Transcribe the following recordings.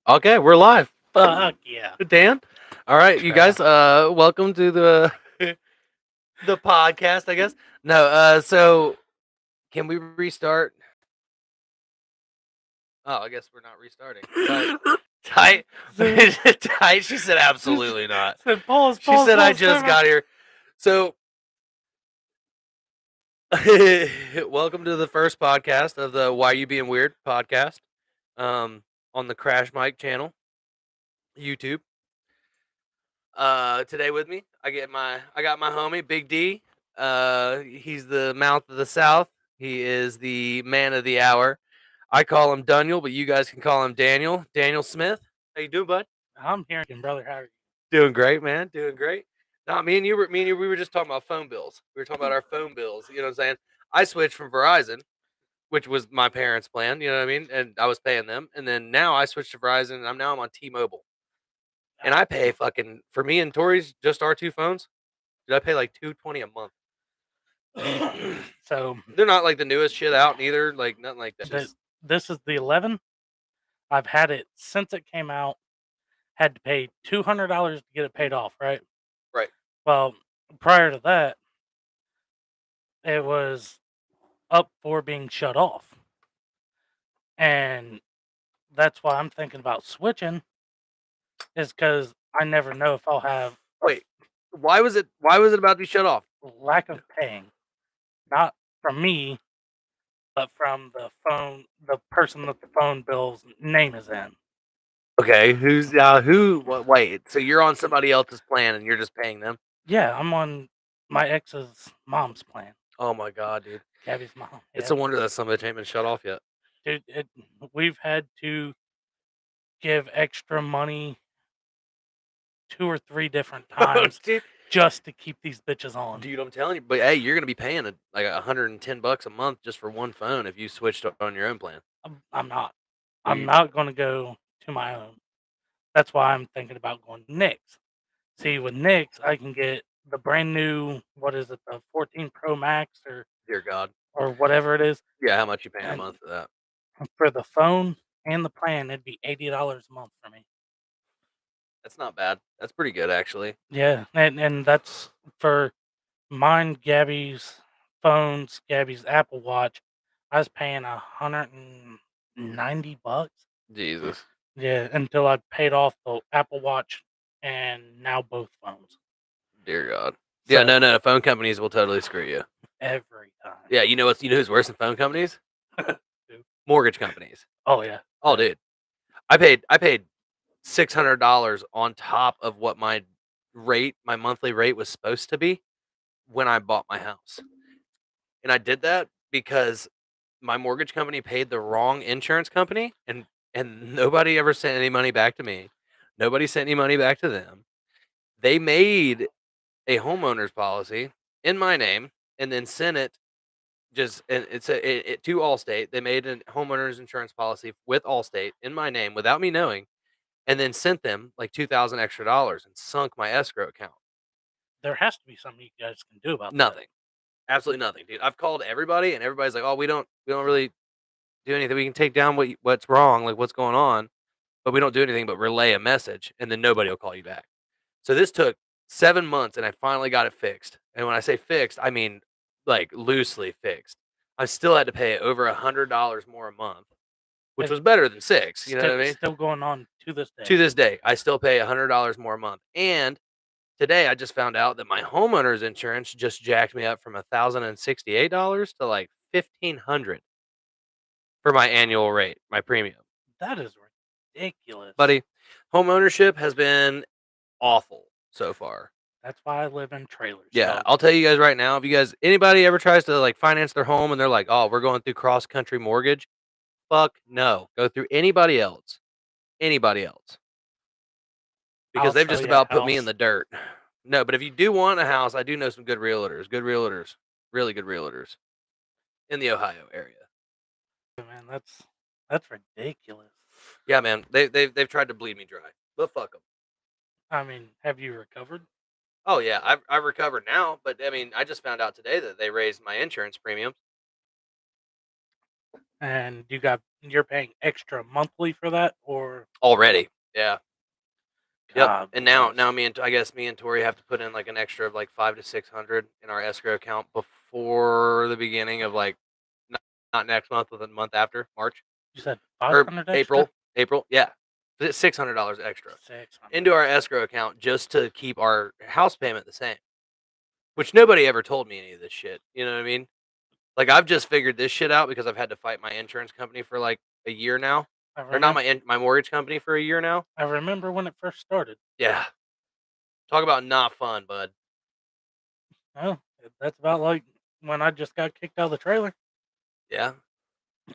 Okay, we're live. Fuck yeah. Dan. All right, you Yeah. guys. Welcome to the the podcast. I guess. No. So can we restart? Oh, I guess we're not restarting. Tight. Tight. She said absolutely not. Said pause, She pause, said I pause, just timer. got here. So welcome to the first podcast of the Why You Being Weird podcast. On the Crash Mike channel, YouTube. Today with me, I got my homie Big D. He's the mouth of the South. He is the man of the hour. I call him Daniel, but you guys can call him Daniel. Daniel Smith. How you doing, bud? I'm here, brother. How are you? Doing great, man. Doing great. No, we were just talking about phone bills. We were talking about our phone bills. You know what I'm saying? I switched from Verizon, which was my parents' plan. You know what I mean? And I was paying them. And then now I switched to Verizon, and I'm on T-Mobile. And I pay fucking for me and Tori's just our two phones. Did I pay like $220 a month? So They're not like the newest shit out neither, like nothing like that. this is the 11. I've had it since it came out. Had to pay $200 to get it paid off, right? Right. Well, prior to that, it was up for being shut off. And that's why I'm thinking about switching, is because I never know if I'll have Wait, why was it about to be shut off? lack of paying. Not from me, but from the person that the phone bill's name is in. Okay, wait, so you're on somebody else's plan and you're just paying them? Yeah, I'm on my ex's mom's plan. Oh my god, dude. Gabby's mom. It's Yeah. a wonder that some of it ain't been shut off yet. Dude, we've had to give extra money 2 or 3 different times Dude, just to keep these bitches on. dude, I'm telling you, but hey, you're gonna be paying like $110 a month just for one phone if you switched on your own plan. I'm not. I'm You- not going to go to my own. That's why I'm thinking about going to Nick's. See, with Nick's, I can get the brand new, what is it, the 14 Pro Max Dear God. or whatever it is. Yeah, how much you paying a And month for that? for the phone and the plan, it'd be $80 a month for me. That's not bad. That's pretty good actually. Yeah, and that's for mine, Gabby's phones, Gabby's Apple Watch. I was paying $190. Jesus. Yeah, until I paid off the Apple Watch and now both phones. Dear God. Yeah, So no. Phone companies will totally screw you. every time. Yeah, you know who's worse than phone companies? Mortgage companies. Oh yeah. Oh, dude. I paid $600 on top of what my monthly rate was supposed to be when I bought my house. And I did that because my mortgage company paid the wrong insurance company and nobody ever sent any money back to me. Nobody sent any money back to them. They made a homeowner's policy in my name and then sent it to Allstate. They made a homeowner's insurance policy with Allstate in my name without me knowing, and then sent them like 2,000 extra dollars and sunk my escrow account. There has to be something you guys can do about Nothing, absolutely nothing, dude. I've called everybody, and everybody's like, "Oh, we don't really do anything. We can take down what's wrong, like what's going on, but we don't do anything but relay a message, and then nobody will call you back." So this took 7 months, and I finally got it fixed. And when I say fixed, I mean like loosely fixed. I still had to pay over $100 more a month, which that. was better than six. You know what I mean? Still going on to this day. To this day, I still pay $100 more a month. And today, I just found out that my homeowner's insurance just jacked me up from $1,068 to like $1,500 for my annual rate, my premium. That is ridiculous. Buddy, home ownership has been awful so far. That's why I live in trailers. Yeah, So I'll tell you guys right now, if anybody ever tries to like finance their home and they're like, "Oh, we're going through cross country mortgage," fuck no. Go through anybody else. Anybody else. Because I'll they've sell just you a about put me house. in the dirt. No, but if you do want a house, I do know some good realtors. Really good realtors in the Ohio area. Man, that's ridiculous. Yeah, man. They've tried to bleed me dry. But fuck them. I mean, have you recovered? Oh yeah, I've recovered now, but I mean, I just found out today that they raised my insurance premiums. and you're paying extra monthly for that, or already. Yeah. Yep. God And bless. now I guess me and Tori have to put in like an extra of like 5 to 600 in our escrow account before the beginning of like not, not next month, but the month after March You said or 500 extra? April. April, yeah, $600 extra 600. into our escrow account just to keep our house payment the same. Which nobody ever told me any of this shit. You know what I mean? Like I've just figured this shit out because I've had to fight my insurance company for like a year now, I or not remember. my mortgage company for a year now. I remember when it first started. Yeah, talk about not fun, bud. Oh, that's about like when I just got kicked out of the trailer Yeah,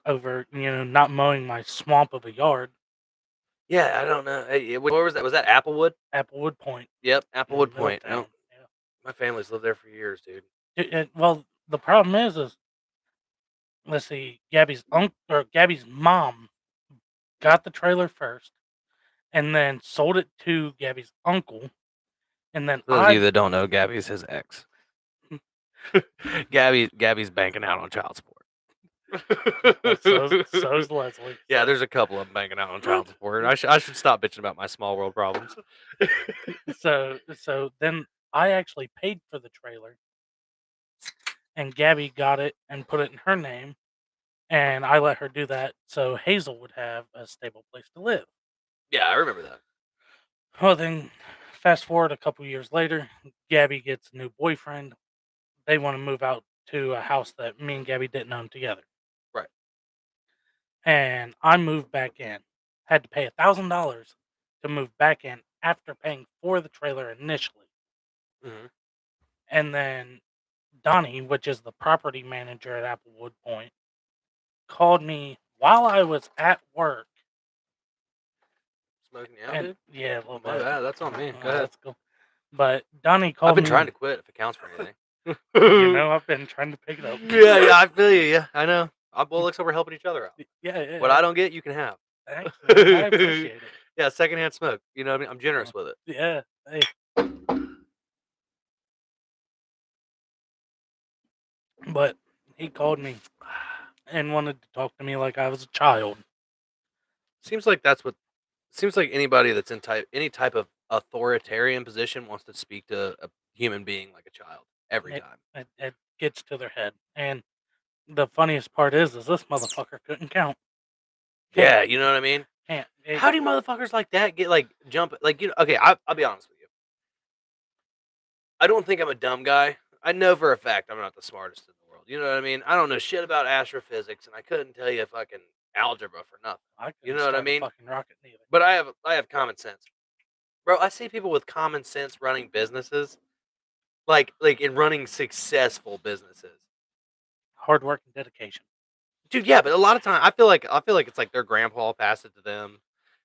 over not mowing my swamp of a yard. yeah. I don't know. Hey, where was that? Was that Applewood? Applewood Point Yep, in the Applewood middle of Point. town. No, my family's lived there for years, dude. Well, the problem is let's see, Gabby's mom got the trailer first, and then sold it to Gabby's uncle, and then For those of you that don't know, Gabby's his ex. Gabby's banking out on child support. so's Leslie. Yeah, there's a couple of them banking out on child support. I should stop bitching about my small world problems. So then I actually paid for the trailer, and Gabby got it and put it in her name, and I let her do that so Hazel would have a stable place to live. Yeah, I remember that. Well, then, fast forward a couple years later, Gabby gets a new boyfriend. They want to move out to a house that me and Gabby didn't own together. Right. And I moved back in. Had to pay $1,000 to move back in after paying for the trailer initially. Mm-hmm. And then Donnie, which is the property manager at Applewood Point, called me while I was at work. Smoking you out, And dude? yeah, a little My bit. bad. That's on me. Oh, Go ahead. that's cool. But Donnie called I've been me. trying to quit if it counts for anything. I've been trying to pick it up. Yeah, I feel you. Yeah, I know. Well, looks like we're helping each other out. Yeah. What I don't get, you can have. Thanks, man. I appreciate it. Yeah, secondhand smoke. You know what I mean? I'm generous with it. Yeah. Hey. But he called me and wanted to talk to me like I was a child. Seems like that's what. Seems like anybody that's in any type of authoritarian position wants to speak to a human being like a child every It, time. it gets to their head. And the funniest part is this motherfucker couldn't count. Yeah, you know what I mean? Can't. How do motherfuckers like that get like jump like okay, I'll be honest with you. I don't think I'm a dumb guy. I know for a fact I'm not the smartest in the world. You know what I mean? I don't know shit about astrophysics, and I couldn't tell you fucking algebra for nothing. I You couldn't know what I start a mean? fucking rocket neither. But I have common sense, bro. I see people with common sense running businesses, like in running successful businesses. Hard work and dedication. Dude, yeah, but a lot of time I feel like it's like their grandpa passed it to them.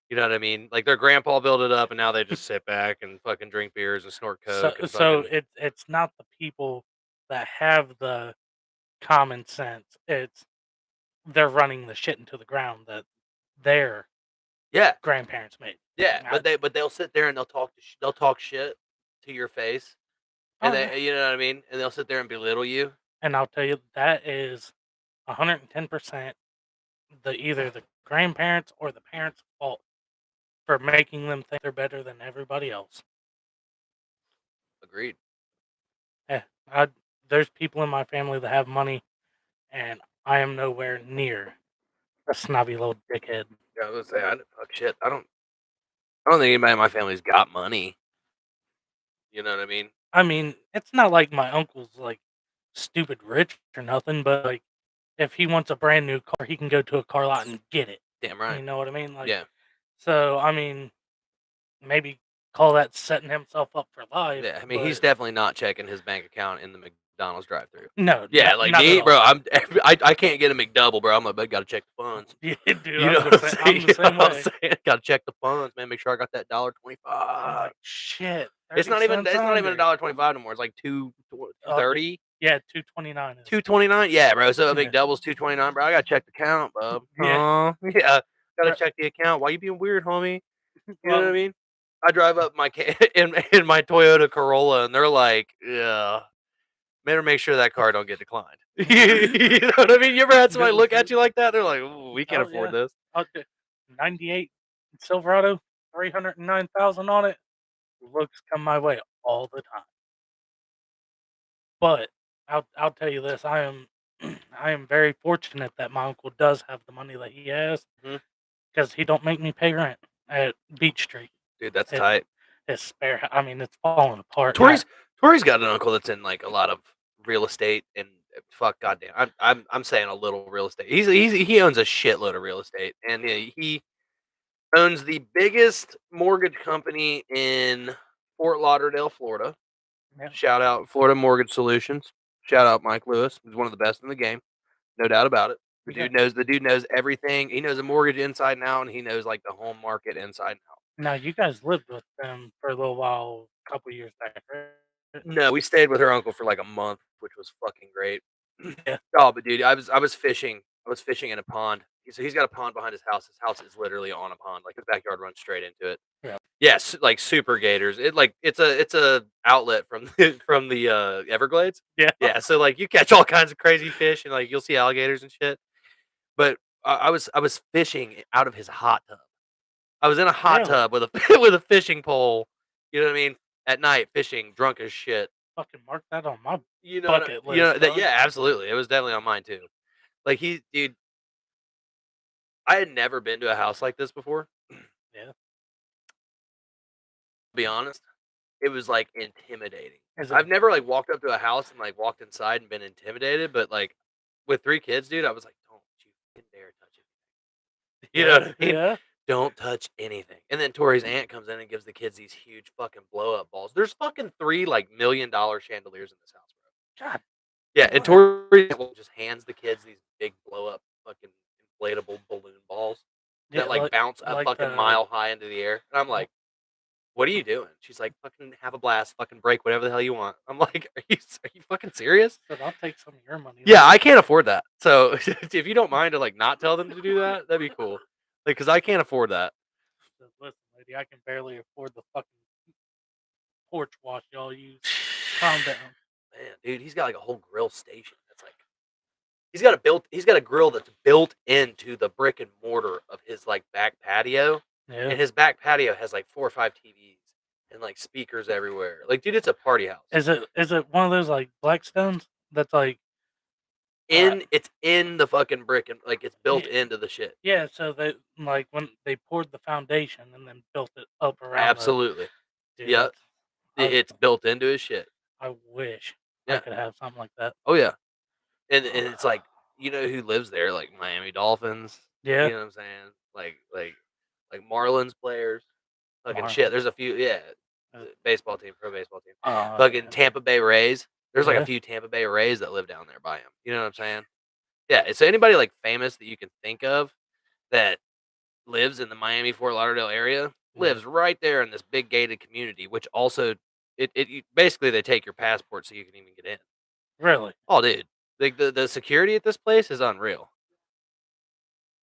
You know what I mean? Like their grandpa built it up, and now they just sit back and fucking drink beers and snort coke. And So fucking, it's not the people that have the common sense. It's they're running the shit into the ground that their yeah, grandparents made. yeah. I- But they'll sit there and they'll talk shit to your face, and Oh, yeah. you know what I mean? And they'll sit there and belittle you. And I'll tell you that is 110% either the grandparents or the parents' fault for making them think they're better than everybody else. Agreed. Yeah, there's people in my family that have money, and I am nowhere near a snobby little dickhead. Yeah, I was gonna say fuck shit. I don't think anybody in my family's got money. You know what I mean? I mean, it's not like my uncle's like stupid rich or nothing, but like if he wants a brand new car, he can go to a car lot and get it. Damn right. You know what I mean? Like, Yeah. so I mean, maybe call that setting himself up for life. Yeah. I mean, he's definitely not checking his bank account in the McDonald's drive-through. no, Yeah, not, like not me, at bro. all. I can't get a McDouble, bro. I gotta check the funds. Yeah, dude, You know what I'm saying? I'm the same way. Gotta check the funds, man. Make sure I got that $1.25. I'm like, shit. It's not even a $0.30 $1.25 anymore. It's like $2.30. Yeah, $2.29. $2.29. Yeah, bro. So a Yeah. McDouble's $2.29, bro. I gotta check the count, bub. Yeah. Yeah. Gotta Right. check the account. Why you being weird, homie? You know Well, what I mean? I drive up my in my Toyota Corolla, and they're like, yeah. Better make sure that car don't get declined. You know what I mean? You ever had somebody look at you like that? They're like, "Ooh, we can't Oh, afford yeah. this." Oh, 98 Silverado, 309,000 on it. Looks come my way all the time. But I'll tell you this, I am I am very fortunate that my uncle does have the money that he has Mhm. because he don't make me pay rent at Beach Street. Dude, that's It, tight. his spare, I mean, it's falling apart. Tori's got an uncle that's in like a lot of real estate and fuck, goddamn, I'm saying a little real estate. He owns a shitload of real estate, and he owns the biggest mortgage company in Fort Lauderdale, Florida. Yeah, Shout out Florida Mortgage Solutions. Shout out Mike Lewis. He's one of the best in the game, no doubt about it. we got, The dude knows everything. He knows the mortgage inside and out, and he knows like the home market inside and out. now you guys lived with them for a little while, a couple years back, right? No, we stayed with her uncle for like a month, which was fucking great. Yeah, Oh, but dude, I was fishing. I was fishing in a pond. He's got a pond behind his house. His house is literally on a pond. Like his backyard runs straight into it. yeah. Yes, like super gators. It's a outlet from from the Everglades. Yeah. Yeah, so like you catch all kinds of crazy fish and like you'll see alligators and shit. But I was fishing out of his hot tub. I was in a hot Really? tub with a with a fishing pole. You know what I mean? At night, fishing, drunk as shit. Fucking mark that on my You know, bucket you know list, that? dog. Yeah, absolutely. It was definitely on mine too. Like dude, I had never been to a house like this before. Yeah. To be honest, it was like intimidating. Is I've it? never like walked up to a house and like walked inside and been intimidated, but like with 3 kids, dude, I was like, don't you fucking dare touch it. You know what I mean? Yeah. Don't touch anything. And then Tori's aunt comes in and gives the kids these huge fucking blow up balls. There's fucking 3 like $1 million chandeliers in this house, bro. God. Yeah, and What? Tori just hands the kids these big blow up fucking inflatable balloon balls Yeah, that like bounce a like fucking the mile high into the air. And I'm like, what are you doing? She's like, fucking have a blast, fucking break whatever the hell you want. I'm like, are you fucking serious? said, I'll take some of your money. Yeah, I can't afford that. So if you don't mind to like not tell them to do that, that'd be cool. Like, cause I can't afford that. Said, listen, lady, I can barely afford the fucking porch wash y'all use. Calm down. Man, dude, he's got like a whole grill station. That's like he's got a grill that's built into the brick and mortar of his like back patio. Yeah. And his back patio has like 4 or 5 TVs and like speakers everywhere. Like, dude, it's a party house. Is it one of those like Blackstones that's like It's in the fucking brick and like it's built Yeah. into the shit. yeah, so they like when they poured the foundation and then built it up around Absolutely. Dude, Yeah. I- It's built into his shit. I wish Yeah. I could have something like that. Oh yeah. And it's like, you know who lives there? Like Miami Dolphins. Yeah. You know what I'm saying? Like Marlins players. Fucking Marlins. shit. There's a few, yeah. Uh, Baseball team, pro baseball team. Oh, Fucking yeah. Tampa Bay Rays. There's like Yeah. a few Tampa Bay Rays that live down there by him. You know what I'm saying? Yeah. So anybody like famous that you can think of that lives in the Miami Fort Lauderdale area lives right there in this big gated community, which also basically they take your passport so you can even get in. Really? Oh, dude, like the security at this place is unreal.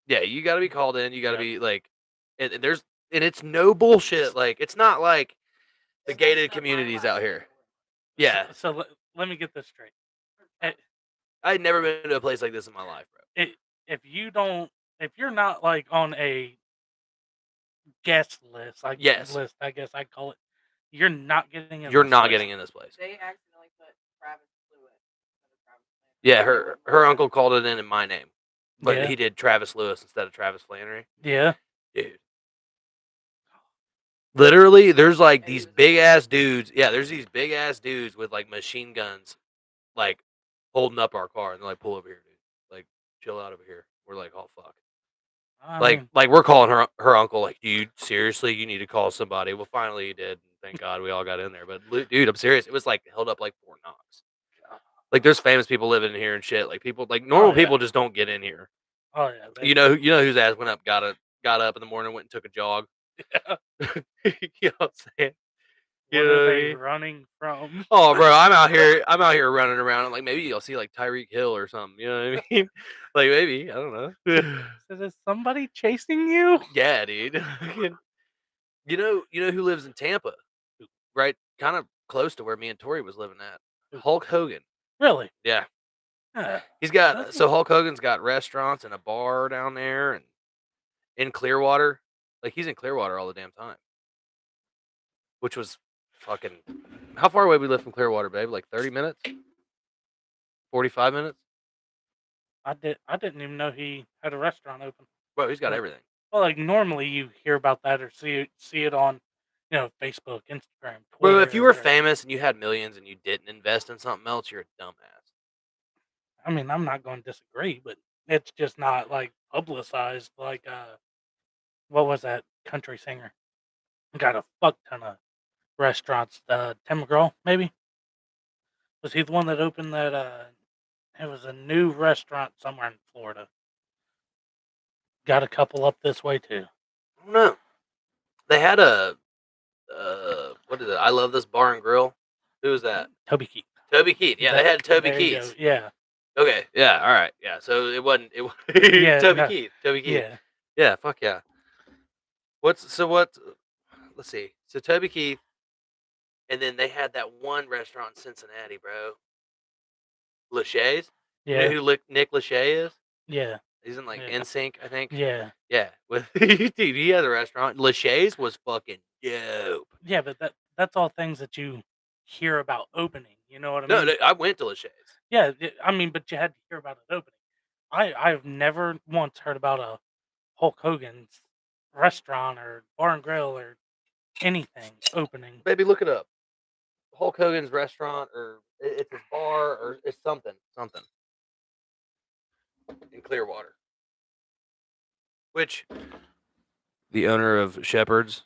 Yeah, you got to be called in. You got to Yeah. be like, and it's no bullshit. Like it's not like the gated communities out here. Yeah, So let me get this straight. I'd never been to a place like this in my life, bro. If you're not like on a guest list, like Yes. list, I guess I call it, you're not getting in. You're this not place. getting in this place. They accidentally put Travis Lewis instead of Travis Flanery. Yeah, her uncle called it in my name, but Yeah. he did Travis Lewis instead of Travis Flannery. Yeah. Dude. Literally, there's like these big ass dudes. Yeah, there's these big ass dudes with like machine guns, like holding up our car, and they're like, "Pull over here, dude. Like, chill out over here." We're like, "Oh fuck!" I Like, mean, like we're calling her uncle. Like, dude, seriously, you need to call somebody. Well, finally, he did. And thank God we all got in there. But dude, I'm serious. It was like held up like Fort Knox. Like, there's famous people living in here and shit. Like people, like normal yeah. people just don't get in here. oh yeah. You know whose ass went up, got up in the morning, went and took a jog. You know what I'm saying? You What know are what I they mean? running from? Oh, bro, I'm out here running around. And like maybe you'll see like Tyreek Hill or something. You know what I mean? Like maybe I don't know. So is somebody chasing you? Yeah, dude. You know who lives in Tampa, right? Kind of close to where me and Tori was living at. Who? Hulk Hogan. Really? Yeah. Yeah. He's got That's so Hulk Hogan's got restaurants and a bar down there and in Clearwater. Like he's in Clearwater all the damn time. Which was fucking how far away we live from Clearwater, babe? Like 30 minutes? 45 minutes? I didn't even know he had a restaurant open. Bro, he's got Like, everything. well, like normally you hear about that or see it on, Facebook, Instagram, Bro, if you were Twitter. famous and you had millions and you didn't invest in something else, you're a dumbass. I mean, I'm not going to disagree, but it's just not like publicized like what was that country singer? Got a fuck ton of restaurants. Tim McGraw, maybe? Was he the one that opened that it was a new restaurant somewhere in Florida. Got a couple up this way too. I don't know. They had a what is it? I love this bar and grill. Who was that? Toby Keith. Toby Keith. Yeah, they had Toby There you go. Keith. Yeah. Okay. Yeah. All right. Yeah. So it wasn't. It was Yeah, Toby no. Keith. Toby Keith. Yeah. Yeah. Fuck yeah. What? Let's see. So Toby Keith, and then they had that one restaurant in Cincinnati, bro. Lachey's. You know Yeah. who Nick Lachey is? Yeah. He's in like Yeah. NSYNC, I think. Yeah. Yeah. With dude, he had a restaurant. Lachey's was fucking dope. Yeah, but that's all things that you hear about opening. You know what I No, mean? no, I went to Lachey's. Yeah, I mean, but you had to hear about it opening. I've never once heard about a Hulk Hogan's restaurant or bar and grill or anything opening. Baby, look it up. Hulk Hogan's restaurant, or it's his bar, or it's something in Clearwater. Which the owner of Shepherd's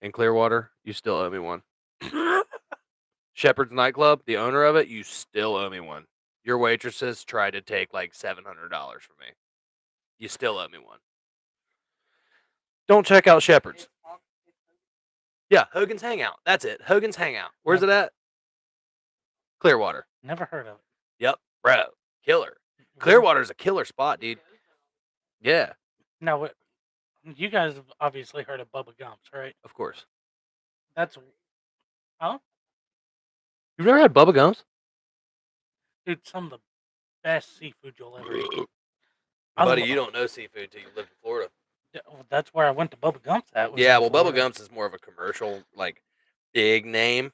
in Clearwater, you still owe me one. Shepherd's nightclub, the owner of it, you still owe me one. Your waitresses tried to take like $700 from me. You still owe me one. Don't check out Shepherd's. Yeah, Hogan's Hangout. That's it. Hogan's Hangout. Where's it at? Clearwater. Never heard of it. Yep, bro. Killer. Clearwater's a killer spot, dude. Yeah, Now, you guys have obviously heard of Bubba Gump's, right? of course. That's You've never had Bubba Gumps? dude, some of the best seafood you'll ever eat. I Buddy, lo- you don't know seafood till you live in Florida. That's where I went to Bubba Gump's at. was Yeah, in well, Bubba Florida. Gumps is more of a commercial, like, big name.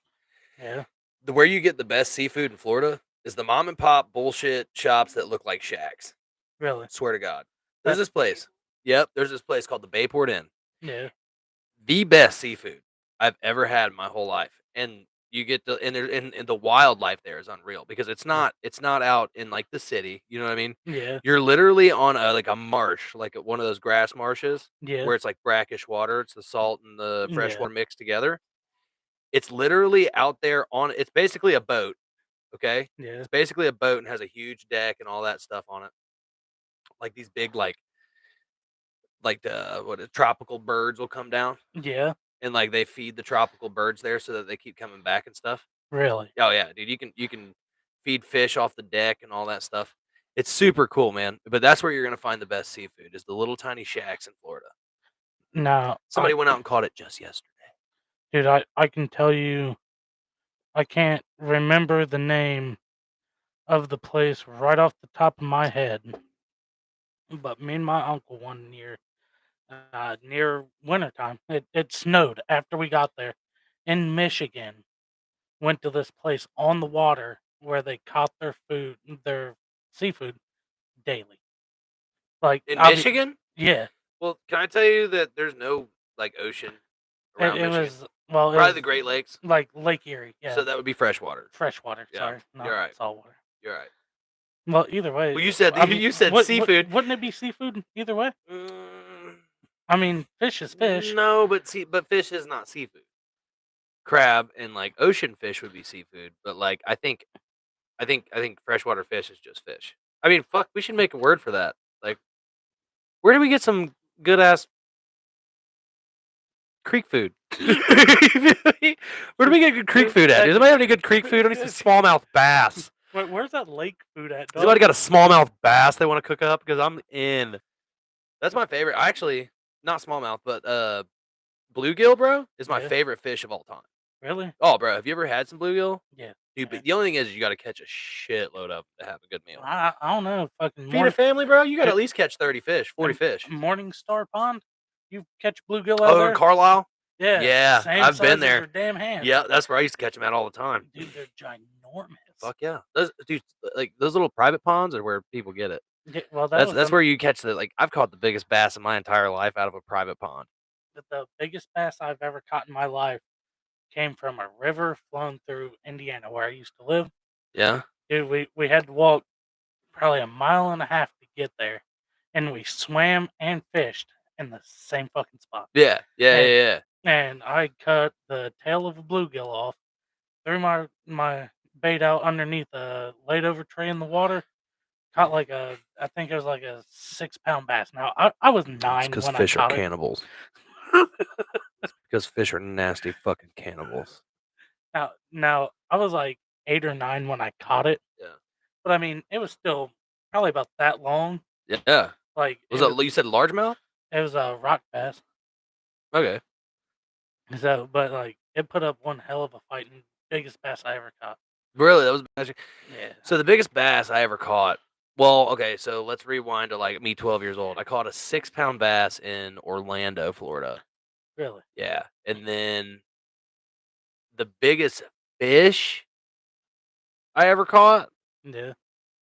Yeah. Where you get the best seafood in Florida is the mom and pop bullshit shops that look like shacks. Really? Swear to God. There's That- this place. Yep, there's this place called the Bayport Inn. Yeah. The best seafood I've ever had in my whole life. And you get the and the wildlife there is unreal because it's not out in like the city, you know what I mean? Yeah. You're literally on a marsh, like one of those grass marshes Yeah. where it's like brackish water, it's the salt and the fresh Yeah. water mixed together. It's literally out there it's basically a boat, okay? Yeah. It's basically a boat and has a huge deck and all that stuff on it. Like these big like tropical birds will come down Yeah. and like they feed the tropical birds there so that they keep coming back and stuff. Really? Oh yeah, dude, you can feed fish off the deck and all that stuff. It's super cool, man. But that's where you're gonna find the best seafood is the little tiny shacks in Florida. Now, Somebody went out and caught it just yesterday. dude, I can tell you, I can't remember the name of the place right off the top of my head, but me and my uncle one year, near wintertime, it snowed after we got there in Michigan. Went to this place on the water where they caught their seafood daily. Like In obvi- Michigan? Yeah, Well, can I tell you that there's no like ocean around it Michigan? was well, it Probably was the Great Lakes. like Lake Erie. Yeah, So that would be freshwater. freshwater. Yeah, Sorry, not you're right. saltwater. You're right. Well, either way. Well, you said I mean, you said seafood. Wouldn't it be seafood either way? Mm, I mean, fish is fish. No, but fish is not seafood. Crab and like ocean fish would be seafood, but like I think freshwater fish is just fish. I mean, fuck, we should make a word for that. Like, where do we get some good ass creek food? Where do we get good creek food at? Does anybody have any good creek food? I need some smallmouth bass. Where's that lake food at? Has dog? anybody got a smallmouth bass they want to cook up? Because I'm in. That's my favorite. Actually, not smallmouth, but bluegill, bro, is my Yeah. favorite fish of all time. Really? Oh, bro, have you ever had some bluegill? Yeah. Dude, yeah. but the only thing is you gotta catch a shitload of 'em to have a good meal. I don't know. Fucking Feed a family, bro, you gotta at least catch 30 fish, 40 fish. Morning Star Pond. You catch bluegill out Oh, in there? Carlisle? Yeah. Yeah, Same I've size been as there. your damn hand. Yeah, that's where I used to catch them at all the time. Dude, they're ginormous. Fuck yeah. Those dude, like, those little private ponds are where people get it. Yeah, well, that was That's where you catch I've caught the biggest bass in my entire life out of a private pond. the biggest bass I've ever caught in my life came from a river flowing through Indiana where I used to live. Yeah? Dude, we had to walk probably a mile and a half to get there, and we swam and fished in the same fucking spot. Yeah. Yeah, And- yeah, yeah. And I cut the tail of a bluegill off, threw my bait out underneath a laid over tray in the water, caught I think it was like a 6 pound bass. Now I was It's 9 because when I fish are caught it. cannibals. It's because fish are nasty fucking cannibals. Now I was like 8 or 9 when I caught it, Yeah. but I mean it was still probably about that long. Yeah. Like Was it you said largemouth? it was a rock bass. Okay. So, but like it put up one hell of a fight and biggest bass I ever caught. Really? That was actually Yeah. so the biggest bass I ever caught. Well, okay, so let's rewind to like me 12 years old. I caught a 6-pound bass in Orlando, Florida. Really? Yeah. And then the biggest fish I ever caught, Yeah.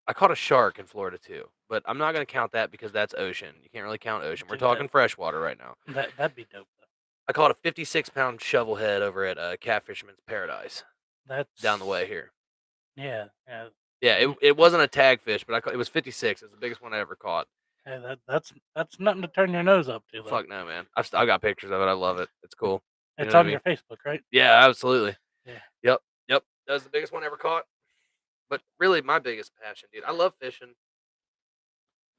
I caught a shark in Florida too. But I'm not going to count that because that's ocean. You can't really count ocean. We're Dude, that- talking freshwater right now. That'd be dope though. I caught a 56-pound shovel head over at Catfisherman's Paradise That's down the way here. Yeah, yeah. Yeah, it wasn't a tag fish, but it was 56. It was the biggest one I ever caught. Hey, that's nothing to turn your nose up to. Though. Fuck no, man. I got pictures of it. I love it. It's cool. You It's know what I on mean? your Facebook, right? Yeah, absolutely. Yeah. Yep. That was the biggest one I ever caught. But really, my biggest passion, dude. I love fishing,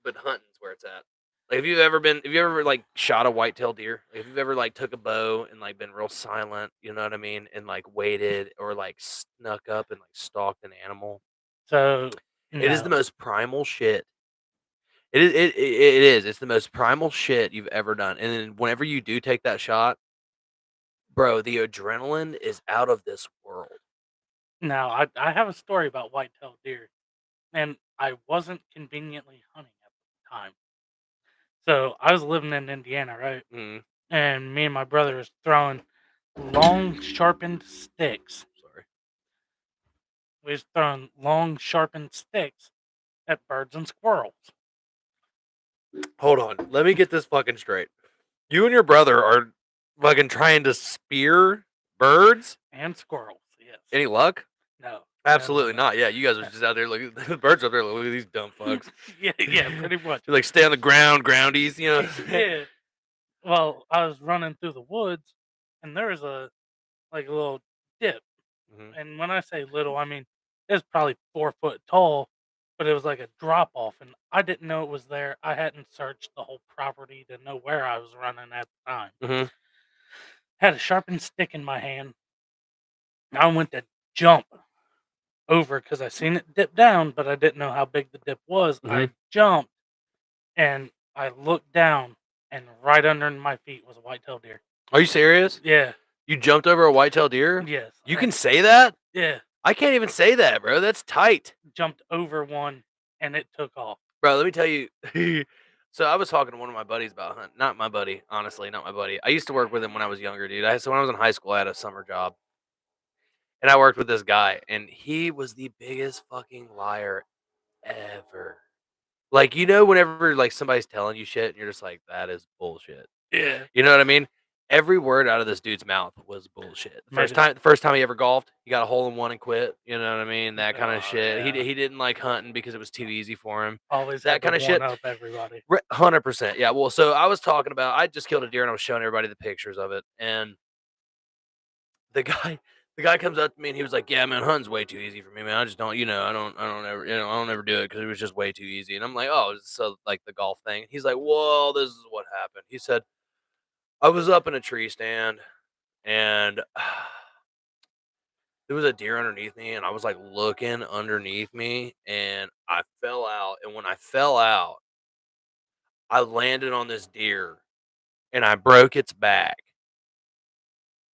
but hunting's where it's at. Like, have you ever like shot a whitetail deer? Like, have you ever like took a bow and like been real silent? You know what I mean? And like waited or like snuck up and like stalked an animal. So It is the no. most primal shit. It is. It is. It's the most primal shit you've ever done. And then whenever you do take that shot, bro, the adrenaline is out of this world. Now I have a story about white-tailed deer, and I wasn't conveniently hunting at the time. So I was living in Indiana, right? Mm, And me and my brother was throwing long sharpened sticks. sorry. We was throwing long sharpened sticks at birds and squirrels. Hold on. Let me get this fucking straight. You and your brother are fucking trying to spear birds? And squirrels, yes. Any luck? No. Absolutely not. Yeah, you guys are just out there looking. The birds up there. Look at these dumb fucks. yeah, pretty much. They're like stay on the ground, groundies. You know. Yeah. Well, I was running through the woods, and there was a little dip. Mhm. And when I say little, I mean it was probably 4 foot tall, but it was like a drop off, and I didn't know it was there. I hadn't searched the whole property to know where I was running at the time. Mhm. Had a sharpened stick in my hand. I went to jump over because I seen it dip down, but I didn't know how big the dip was. I jumped, and I looked down, and right under my feet was a white-tailed deer. Are you serious? Yeah. You jumped over a white-tailed deer? Yes. You can say that? Yeah. I can't even say that, bro. That's tight. Jumped over one, and it took off. Bro, let me tell you. So I was talking to one of my buddies about hunting. Not my buddy, honestly, not my buddy. I used to work with him when I was younger, dude. So when I was in high school, I had a summer job. And I worked with this guy, and he was the biggest fucking liar ever. Like, whenever like somebody's telling you shit and you're just like, that is bullshit. Yeah. You know what I mean? Every word out of this dude's mouth was bullshit. Maybe. The first time he ever golfed, he got a hole in one and quit. You know what I mean? That kind Oh, of shit. yeah. He didn't like hunting because it was too easy for him. Always That had to kinda shit. one-up everybody. 100%. Yeah. Well, so I was talking about I just killed a deer and I was showing everybody the pictures of it, and the guy comes up to me and he was like, "Yeah, man, hunting's way too easy for me, man. I just don't, I don't ever do it because it was just way too easy." And I'm like, "Oh, so like the golf thing?" And he's like, "Well, this is what happened." He said, "I was up in a tree stand and there was a deer underneath me, and I was like looking underneath me, and I fell out. And when I fell out, I landed on this deer, and I broke its back."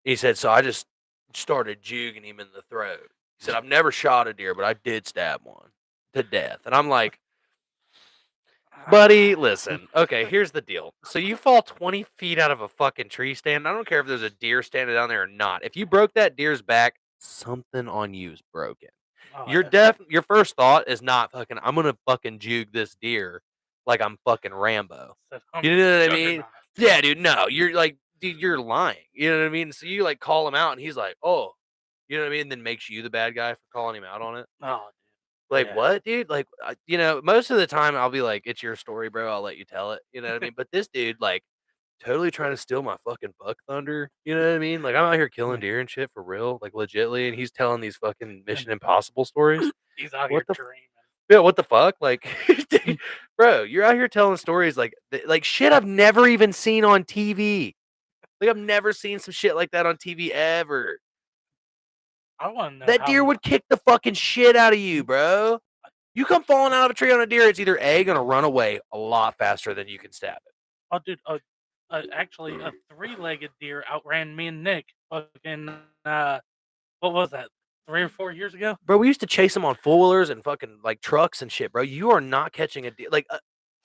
He said, "So I just started jugging him in the throat. He said, "I've never shot a deer, but I did stab one to death." And I'm like, buddy, listen. Okay, here's the deal. So you fall 20 feet out of a fucking tree stand. I don't care if there's a deer standing down there or not. If you broke that deer's back, something on you's broken. Oh, Your first thought is not fucking, I'm gonna fucking juke this deer like I'm fucking Rambo. said, "I'm You know what I juggernaut." mean? Yeah, dude, no. You're like, dude, you're lying. You know what I mean? So you like call him out and he's like, oh, you know what I mean? And then makes you the bad guy for calling him out on it. Oh, Like, Yeah. what, dude? Like, most of the time I'll be like, "It's your story, bro. I'll let you tell it." You know what I mean? But this dude, like, totally trying to steal my fucking buck thunder. You know what I mean? Like, I'm out here killing Yeah. deer and shit for real, like, legitly, and he's telling these fucking Mission Impossible stories. he's out What here the dreaming. Yeah, what the fuck? Like, dude, bro, you're out here telling stories like shit I've never even seen on TV. Like, I've never seen some shit like that on TV ever. I want to know That how deer would kick the fucking shit out of you, bro. You come falling out of a tree on a deer, it's either A, gonna run away a lot faster than you can stab it. Oh, dude. Actually, a three-legged deer outran me and Nick. Fucking. What was that? 3 or 4 years ago? Bro, we used to chase them on four-wheelers and fucking, like, trucks and shit, bro. You are not catching a deer. Like,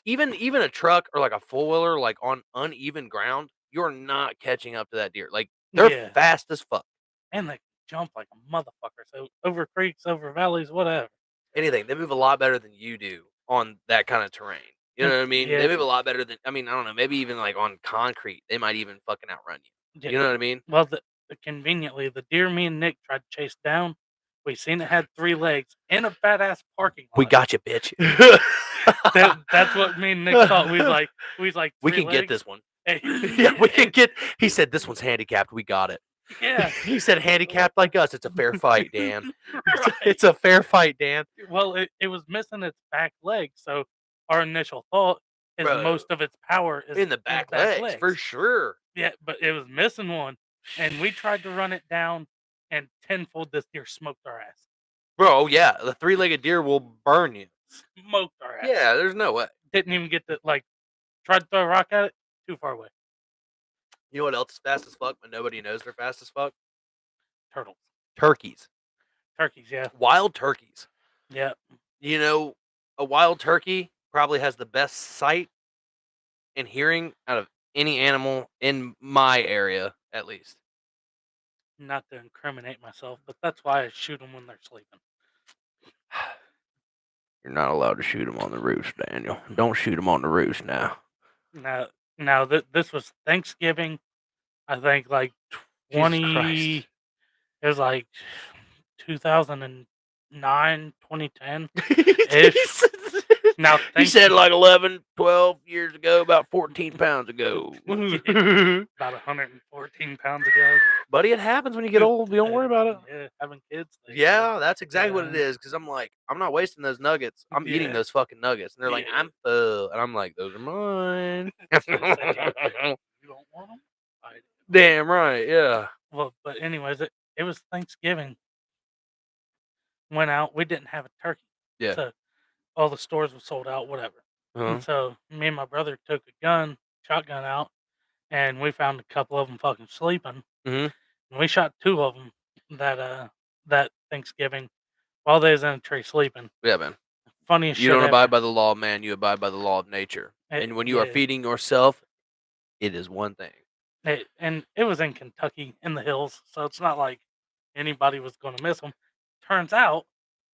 even a truck or, like, a four-wheeler, like, on uneven ground, you're not catching up to that deer. Like, they're Yeah. fast as fuck. And they jump like a motherfucker. So over creeks, over valleys, whatever. Anything. They move a lot better than you do on that kind of terrain. You know what I mean? Yeah. They move a lot better than, I mean, I don't know, maybe even, like, on concrete, they might even fucking outrun you. Yeah. You know what I mean? Well, conveniently, the deer me and Nick tried to chase down, we seen it had 3 legs in a badass parking lot. We got you, bitch. That's what me and Nick thought. We was like, We 3 can get legs? this one. Hey, Yeah, we can get. He said this one's handicapped. We got it. Yeah. He said handicapped like us. It's a fair fight, Dan. Right. It's a fair fight, Dan. Well, it was missing its back leg, so our initial thought is Bro, most of its power is in the back legs, for sure. Yeah, but it was missing one, and we tried to run it down, and tenfold this deer smoked our ass. Bro, oh, yeah, the three-legged deer will burn you. Smoked our ass. Yeah, there's no way. Didn't even get to tried to throw a rock at it, too far away. You know what else is fast as fuck, but nobody knows they're fast as fuck? Turtles, Turkeys. turkeys, yeah, Wild turkeys. yeah. You know, a wild turkey probably has the best sight and hearing out of any animal in my area, at least. Not to incriminate myself, but that's why I shoot them when they're sleeping. You're not allowed to shoot them on the roost, Daniel. Don't shoot them on the roost now. Now this was Thanksgiving. I think like Jesus 20. Christ. It was like 2009, 2010. Now, he said like 11, 12 years ago, about 14 pounds ago. About 114 pounds ago. Buddy, it happens when you get old. You don't worry about it. Yeah, having kids. Yeah, that's exactly what it Yeah. is. Because I'm like, I'm not wasting those nuggets. I'm eating Yeah. those fucking nuggets. And they're like, Yeah. I'm full. And I'm like, those are mine. You don't want them? Damn right, yeah. Well, but anyways, it was Thanksgiving. Went out. We didn't have a turkey. Yeah. So all the stores were sold out, whatever. Uh-huh. And so me and my brother took a shotgun out, and we found a couple of them fucking sleeping. Mhm. And we shot 2 of them that Thanksgiving while they was in a tree sleeping. Yeah, man. Funniest You shit don't abide ever. by the law of man, you abide by the law of nature. And when you are Yeah. feeding yourself, it is one thing. And it was in Kentucky in the hills, so it's not like anybody was going to miss them. Turns out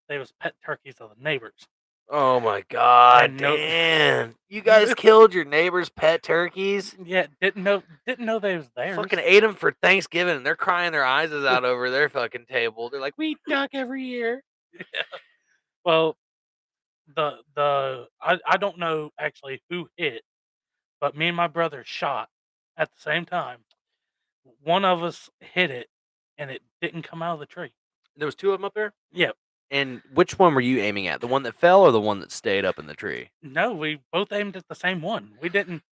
they was pet turkeys of the neighbors. Oh my god, know- Dan. You guys killed your neighbor's pet turkeys? Yeah, didn't know they was there. Fucking ate them for Thanksgiving and they're crying their eyes out over their fucking table. They're like, we eat duck every year. Well, I don't know actually who hit, but me and my brother shot at the same time. One of us hit it, and it didn't come out of the tree. There was 2 of them up there? Yep. And which one were you aiming at? The one that fell or the one that stayed up in the tree? No, we both aimed at the same one. We didn't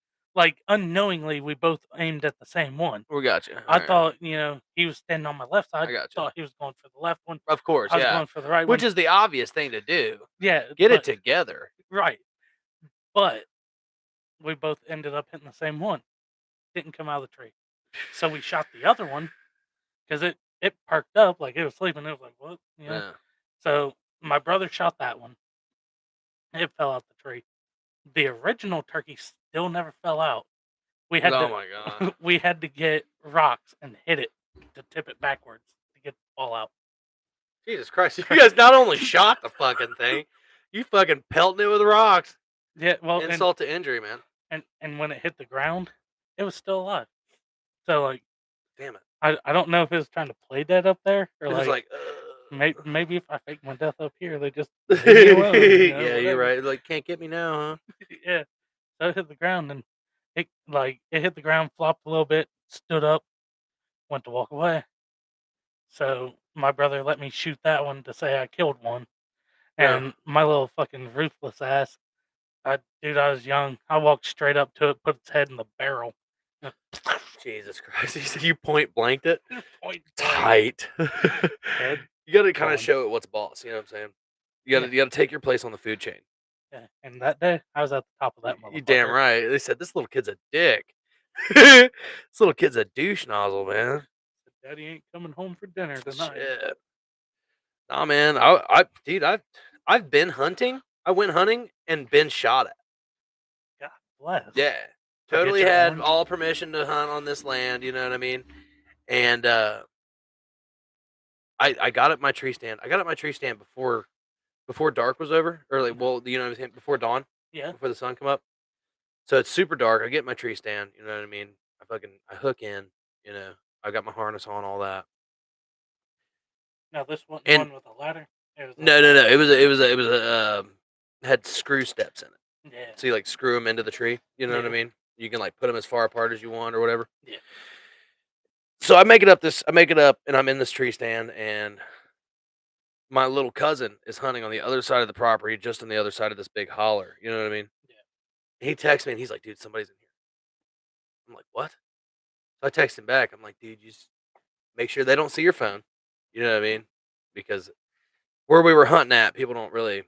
unknowingly. We both aimed at the same one. We got you. I thought he was standing on my left side. I got you. Thought he was going for the left one. Of course, I was yeah. going for the right Which one. is the obvious thing to do. Yeah, Get it but- together. right. But we both ended up hitting the same one. Didn't come out of the tree. So we shot the other one because it perked up like it was sleeping. It was like, what? You know? Yeah. So my brother shot that one. It fell out the tree. The original turkey still never fell out. We had Oh to my god. we had to get rocks and hit it to tip it backwards to get it to fall out. Jesus Christ! You guys not only shot the fucking thing, you fucking pelting it with rocks. Yeah, well, Insult to injury, man. and when it hit the ground, it was still alive. So like, Damn it! I don't know if it was trying to play dead up there or It was like like, maybe if I fake my death up here, they just leave me alone. You know, yeah, you're whatever. right. Like, can't get me now, huh? Yeah. So it hit the ground and it hit the ground, flopped a little bit, stood up, went to walk away. So my brother let me shoot that one to say I killed one. Yeah. And my little fucking ruthless ass, I was young. I walked straight up to it, put its head in the barrel. Jesus Christ! You said you point blanked it. Point blank. Tight. Head You got to kind gone. of show it what's boss. You know what I'm saying? Yeah. You got to take your place on the food chain. Yeah. And that day, I was at the top of that motherfucker. You damn right. They said this little kid's a dick. This little kid's a douche nozzle, man. Daddy ain't coming home for dinner tonight. Shit. Nah, man. Dude, I've been hunting. I went hunting and been shot at. God bless. Yeah. Forget Totally your had own- all permission to hunt on this land, you know what I mean? And I got at my tree stand. I got at my tree stand before dark was over. Or like, well, you know what I'm saying, before dawn, Yeah. before the sun come up. So it's super dark. I get in my tree stand, you know what I mean? I hook in, you know. I got my harness on, all that. Now this one, And- one with a ladder. It was No. It was a had screw steps in it. Yeah. So you like screw them into the tree. You know what I Yeah. mean? You can like put them as far apart as you want or whatever. Yeah. So I make it up, and I'm in this tree stand, and my little cousin is hunting on the other side of the property, just on the other side of this big holler. You know what I mean? Yeah. He texts me, and he's like, "Dude, somebody's in here." I'm like, "What?" So I text him back. I'm like, "Dude, you just make sure they don't see your phone." You know what I mean? Because where we were hunting at, people don't really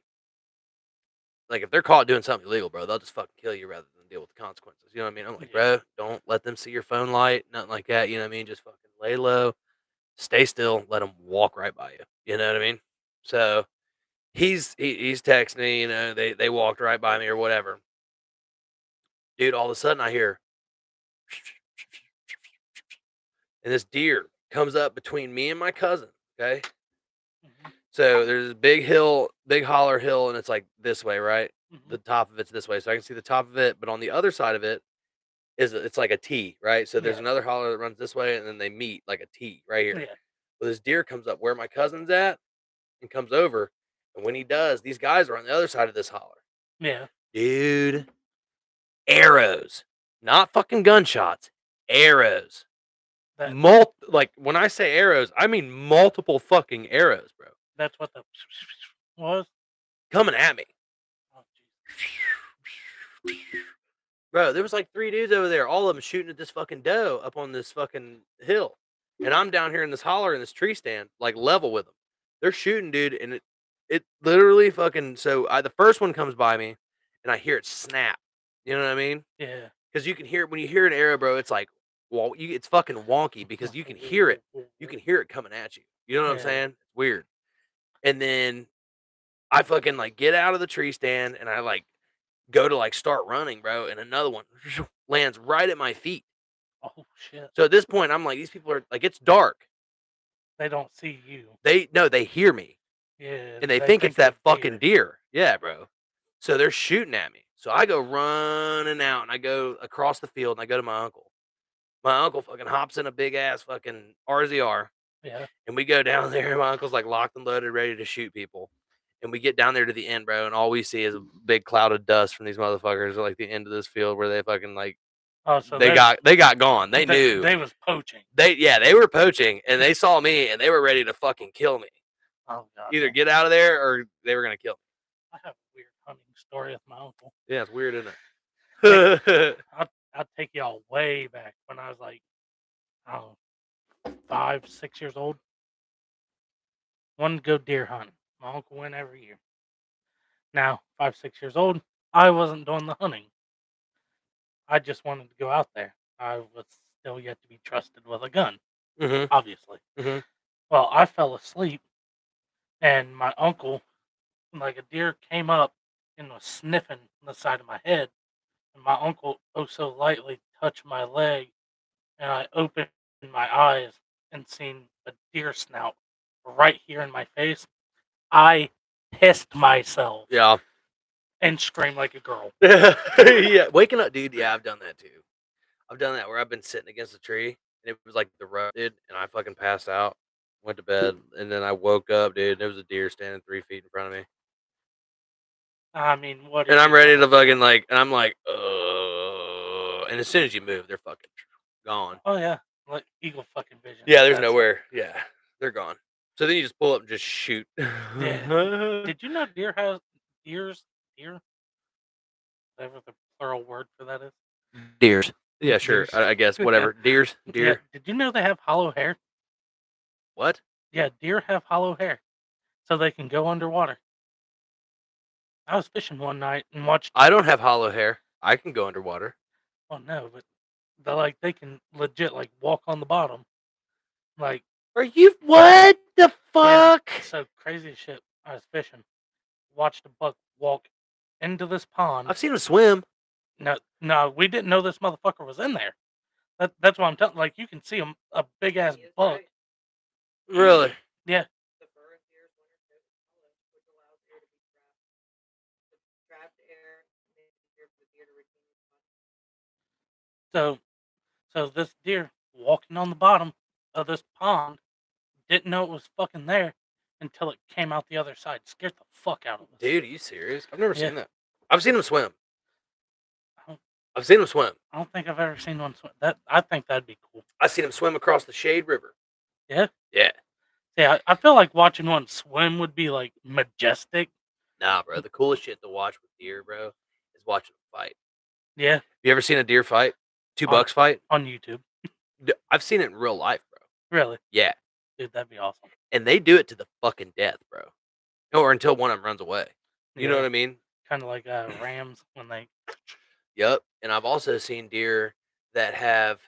like if they're caught doing something illegal, bro. They'll just fucking kill you rather than deal with the consequences. You know what I mean? I'm like, Yeah. bro, don't let them see your phone light, nothing like that. You know what I mean? Just fucking lay low, stay still, let them walk right by you. You know what I mean? So he's texting me. You know, they walked right by me or whatever. Dude, all of a sudden I hear, and this deer comes up between me and my cousin. Okay. Mhm. So there's this big hill, big holler hill, and it's like this way, right? Mhm. The top of it's this way, so I can see the top of it. But on the other side of it it's like a T, right? So there's Yeah. another holler that runs this way, and then they meet like a T right here. Yeah. Well, this deer comes up where my cousin's at, and comes over. And when he does, these guys are on the other side of this holler, Yeah. dude. Arrows, not fucking gunshots. Arrows. That, Like when I say arrows, I mean multiple fucking arrows, bro. that's what the was. Coming at me. Oh, geez. Bro, there was like 3 dudes over there, all of them shooting at this fucking doe up on this fucking hill. And I'm down here in this holler in this tree stand, like level with them. They're shooting, dude, and it literally fucking the first one comes by me and I hear it snap. You know what I mean? Yeah. Because you can hear when you hear an arrow, bro, it's like it's fucking wonky because you can hear it. You can hear it coming at you. You know what I'm Yeah. saying? It's weird. And then I fucking like get out of the tree stand and I like go to like start running, bro, and another one lands right at my feet. Oh shit. So at this point, I'm like, these people are like, it's dark. They don't see you. They hear me Yeah. and they think it's that it's fucking deer. Yeah, bro. So they're shooting at me. So I go running out and I go across the field and I go to my uncle. My uncle fucking hops in a big ass fucking RZR Yeah. and we go down there. And my uncle's like locked and loaded, ready to shoot people. And we get down there to the end, bro, and all we see is a big cloud of dust from these motherfuckers at like the end of this field where they fucking like Oh, so they got gone. They knew. they was poaching. They were poaching and they saw me and they were ready to fucking kill me. Oh god. Either get out of there or they were gonna kill me. I have a weird hunting story with my uncle. Yeah, it's weird, isn't it? I'll take y'all way back when I was like, I don't know, 5, 6 years old. Wanted to go deer hunting. My uncle went every year. Now, 5, 6 years old, I wasn't doing the hunting. I just wanted to go out there. I was still yet to be trusted with a gun, Mm-hmm. obviously. Mhm. Well, I fell asleep, and my uncle, like a deer, came up and was sniffing the side of my head. And my uncle, oh so lightly, touched my leg, and I opened my eyes and seen a deer snout right here in my face. I pissed myself Yeah. and screamed like a girl. Yeah. Waking up, dude. Yeah, I've done that too. I've done that where I've been sitting against a tree and it was like the road, dude, and I fucking passed out, went to bed, and then I woke up, dude. And there was a deer standing 3 feet in front of me, I mean, what are and I'm you ready gonna to do? fucking like, and I'm like, and as soon as you move, they're fucking gone. Oh yeah, like eagle fucking vision. Yeah, there's That's- nowhere. Yeah, they're gone. So then you just pull up and just shoot. Did you know deer has deer, whatever the plural word for that is? Deers. Yeah, sure. Deers. I guess Yeah. whatever. Deers. Yeah. Deer. Did you know they have hollow hair? What? Yeah, deer have hollow hair, so they can go underwater. I was fishing one night and watched. I don't have hollow hair. I can go underwater. Well, no, but they can legit like walk on the bottom, like Are you what the yeah. fuck? So crazy as shit. I was fishing, watched a buck walk into this pond. I've seen him swim. No, we didn't know this motherfucker was in there. That's why I'm telling. Like you can see him, a big ass He is buck. right. Really? Yeah, The fur of deer's winter coat is hollow, which allows air to be trapped. The trapped air makes it easier for the deer to retain its body. so this deer walking on the bottom of this pond didn't know it was fucking there until it came out the other side. Scared the fuck out of us. Dude, are you serious? I've never Yeah. seen that. I've seen him swim. I don't- I've seen him swim. I don't think I've ever seen one swim. I think that'd be cool. I've seen him swim across the Shade River. Yeah. Yeah. Yeah, I feel like watching one swim would be like majestic. Nah, bro. The coolest shit to watch with deer, bro, is watching them fight. Yeah, You ever seen a deer fight? Two Oh. bucks fight? on YouTube. I've seen it in real life, bro. Really, Yeah. dude, that'd be awesome. And they do it to the fucking death, bro. Or until one of them runs away. You know what I mean? Kind of like rams when they. Yep. And I've also seen deer that have